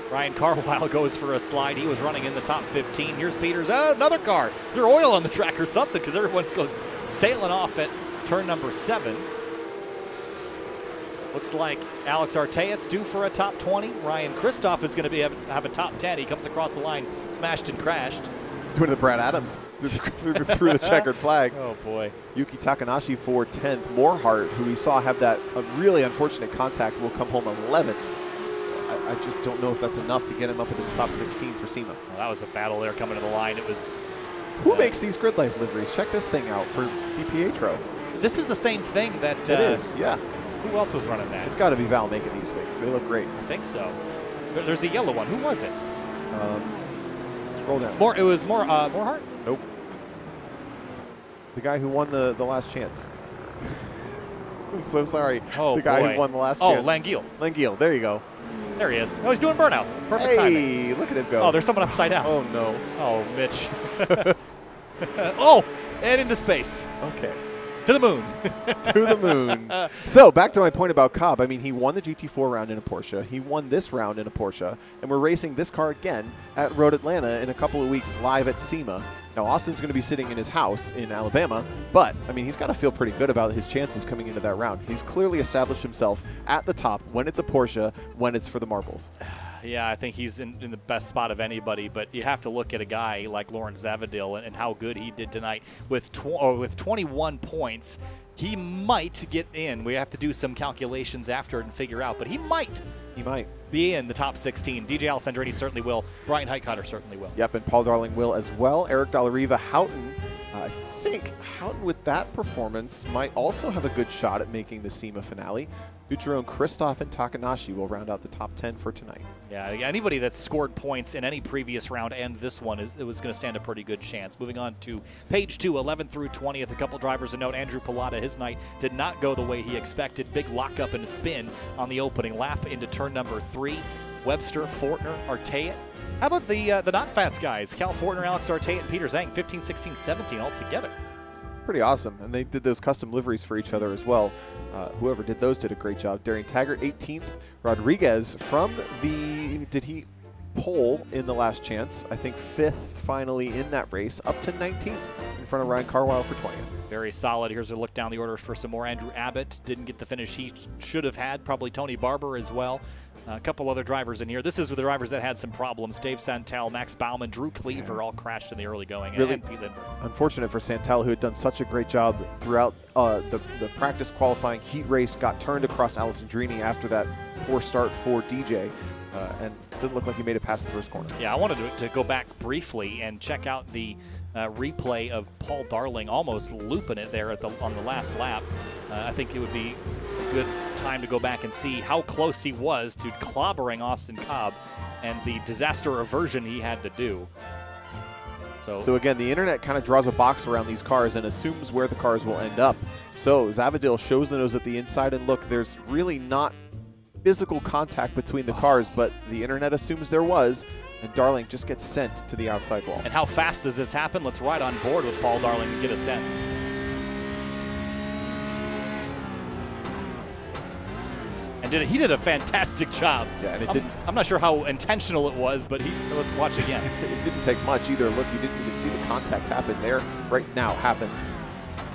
Ryan Carwile goes for a slide. He was running in the top 15. Here's Peters. Oh, another car. Is there oil on the track or something? Because everyone goes sailing off at turn number 7. Looks like Alex Arteit's due for a top 20. Ryan Kristoff is going to have a top 10. He comes across the line, smashed and crashed. Doing the Brad Adams through the checkered flag. Oh, boy. Yuki Takanashi for 10th. Moorhart, who we saw have that really unfortunate contact, will come home 11th. I just don't know if that's enough to get him up into the top 16 for SEMA. Well, that was a battle there coming to the line. It was. Who makes these GridLife liveries? Check this thing out for DiPietro. This is the same thing that. It is, yeah. Who else was running that? It's got to be Val making these things. They look great. I think so. There's a yellow one. Who was it? Scroll down. It was Moorhart? Nope. The guy who won the last chance. I'm so sorry. Oh, the guy boy. who won the last chance. Oh, Languille. Languille. There you go. There he is. Oh, he's doing burnouts. Perfect timing. Hey, look at him go. Oh, there's someone upside down. Oh, no. Oh, Mitch. Oh, and into space. Okay. To the moon. To the moon. So, back to my point about Cobb. I mean, he won the GT4 round in a Porsche. He won this round in a Porsche. And we're racing this car again at Road Atlanta in a couple of weeks live at SEMA. Now, Austin's going to be sitting in his house in Alabama, but, I mean, he's got to feel pretty good about his chances coming into that round. He's clearly established himself at the top when it's a Porsche, when it's for the marbles. Yeah, I think he's in the best spot of anybody, but you have to look at a guy like Lawrence Zavadil and how good he did tonight with 21 points. He might get in. We have to do some calculations after and figure out, but he might. He might be in the top 16. DJ Alessandrini certainly will. Brian Heitcotter certainly will. Yep, and Paul Darling will as well. Eric Dallariva, Houghton. I think Houghton with that performance might also have a good shot at making the SEMA finale. Bucheron, Kristoff, and Takanashi will round out the top 10 for tonight. Yeah, anybody that's scored points in any previous round and this one was going to stand a pretty good chance. Moving on to page 2, 11 through 20th. A couple drivers to note. Andrew Pilata, his night did not go the way he expected. Big lockup and a spin on the opening lap into turn number 3. Webster, Fortner, Arteit. How about the not fast guys? Cal Fortner, Alex Arteit, and Peter Zhang, 15, 16, 17 all together. Pretty awesome, and they did those custom liveries for each other as well. Whoever did those did a great job. Darian Taggart, 18th. Rodriguez from did he pole in the last chance? I think 5th finally in that race, up to 19th in front of Ryan Carwile for 20th. Very solid. Here's a look down the order for some more. Andrew Abbott didn't get the finish he should have had. Probably Tony Barber as well. A couple other drivers in here. This is with the drivers that had some problems. Dave Santel, Max Bauman, Drew Cleaver all crashed in the early going. Really and Pete Lindbergh. Unfortunate for Santel, who had done such a great job throughout the practice qualifying heat race, got turned across Allison Drini after that poor start for DJ, and didn't look like he made it past the first corner. Yeah, I wanted to go back briefly and check out the replay of Paul Darling almost looping it there on the last lap. I think it would be a good time to go back and see how close he was to clobbering Austin Cobb and the disaster aversion he had to do. So again, the internet kind of draws a box around these cars and assumes where the cars will end up. So Zavadil shows the nose at the inside, and look, there's really not physical contact between the cars, but the internet assumes there was, and Darling just gets sent to the outside wall. And how fast does this happen? Let's ride on board with Paul Darling and get a sense. And he did a fantastic job. Yeah, and I'm not sure how intentional it was, but let's watch again. It didn't take much either. Look, you didn't even see the contact happen there. Right now happens.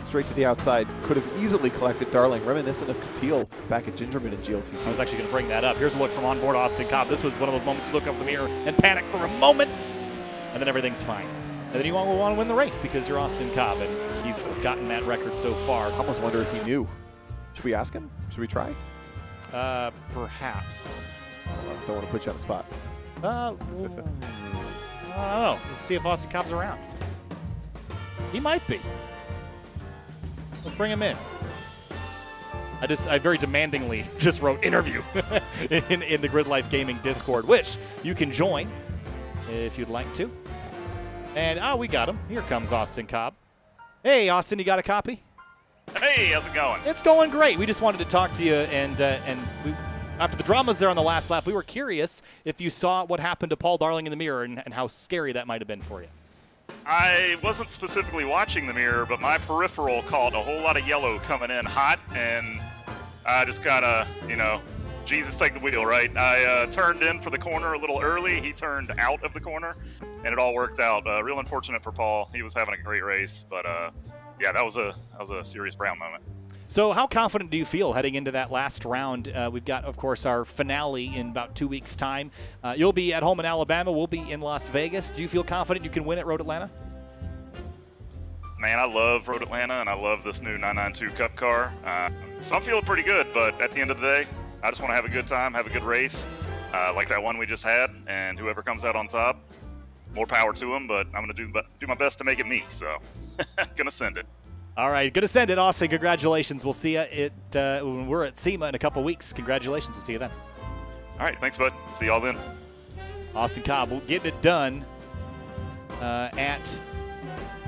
Straight to the outside. Could have easily collected Darling, reminiscent of Catil back at Gingerman and GLTC. I was actually going to bring that up. Here's a look from onboard Austin Cobb. This was one of those moments you look up in the mirror and panic for a moment, and then everything's fine. And then you want to win the race because you're Austin Cobb, and he's gotten that record so far. I almost wonder if he knew. Should we ask him? Should we try? Perhaps. Don't want to put you on the spot. I don't know. Let's see if Austin Cobb's around. He might be. Let's bring him in. I very demandingly just wrote interview in the Grid Life Gaming Discord, which you can join if you'd like to. And, we got him. Here comes Austin Cobb. Hey, Austin, you got a copy? Hey, how's it going? It's going great. We just wanted to talk to you, and after the dramas there on the last lap, we were curious if you saw what happened to Paul Darling in the mirror and how scary that might have been for you. I wasn't specifically watching the mirror, but my peripheral caught a whole lot of yellow coming in hot, and I just kind of, Jesus take the wheel, right? I turned in for the corner a little early. He turned out of the corner, and it all worked out. Real unfortunate for Paul. He was having a great race, but yeah, that was a serious Brown moment. So how confident do you feel heading into that last round? We've got, of course, our finale in about 2 weeks' time. You'll be at home in Alabama. We'll be in Las Vegas. Do you feel confident you can win at Road Atlanta? Man, I love Road Atlanta, and I love this new 992 Cup car. So I'm feeling pretty good, but at the end of the day, I just want to have a good time, have a good race, like that one we just had, and whoever comes out on top, more power to them, but I'm going to do my best to make it me, so going to send it. All right, going to send it, Austin. Congratulations. We'll see you when we're at SEMA in a couple weeks. Congratulations. We'll see you then. All right, thanks, bud. See y'all then. Austin Cobb, getting it done at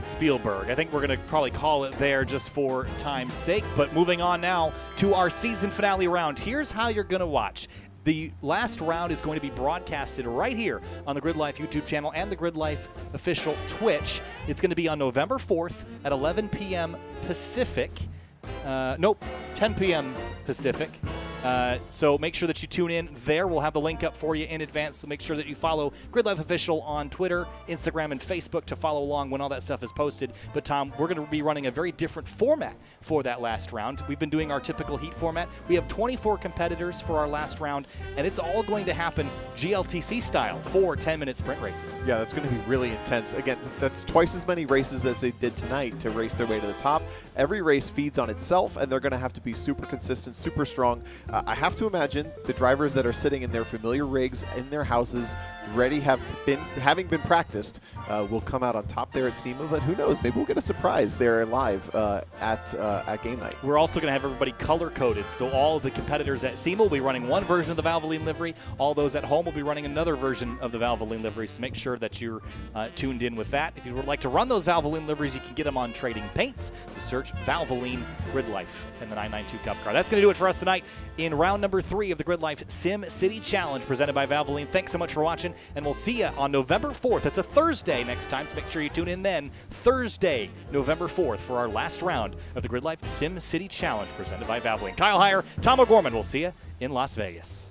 Spielberg. I think we're going to probably call it there just for time's sake. But moving on now to our season finale round. Here's how you're going to watch. The last round is going to be broadcasted right here on the Grid Life YouTube channel and the Grid Life official Twitch. It's going to be on November 4th at 11 p.m. Pacific. 10 p.m. Pacific. So make sure that you tune in there. We'll have the link up for you in advance, so make sure that you follow Grid Life Official on Twitter, Instagram, and Facebook to follow along when all that stuff is posted. But, Tom, we're going to be running a very different format for that last round. We've been doing our typical heat format. We have 24 competitors for our last round, and it's all going to happen GLTC style, 4 10-minute sprint races. Yeah, that's going to be really intense. Again, that's twice as many races as they did tonight to race their way to the top. Every race feeds on itself, and they're going to have to be super consistent, super strong. I have to imagine the drivers that are sitting in their familiar rigs in their houses, having been practiced, will come out on top there at SEMA. But who knows? Maybe we'll get a surprise there live at Game Night. We're also going to have everybody color coded, so all of the competitors at SEMA will be running one version of the Valvoline livery. All those at home will be running another version of the Valvoline livery. So make sure that you're tuned in with that. If you would like to run those Valvoline liveries, you can get them on Trading Paints. Just search Valvoline Grid Life and the 992 Cup car. That's going to do it for us tonight in round number 3 of the Grid Life Sim City Challenge presented by Valvoline. Thanks so much for watching, and we'll see you on November 4th. It's a Thursday next time, so make sure you tune in then. Thursday, November 4th for our last round of the Grid Life Sim City Challenge presented by Valvoline. Kyle Heyer, Tom O'Gorman. We'll see you in Las Vegas.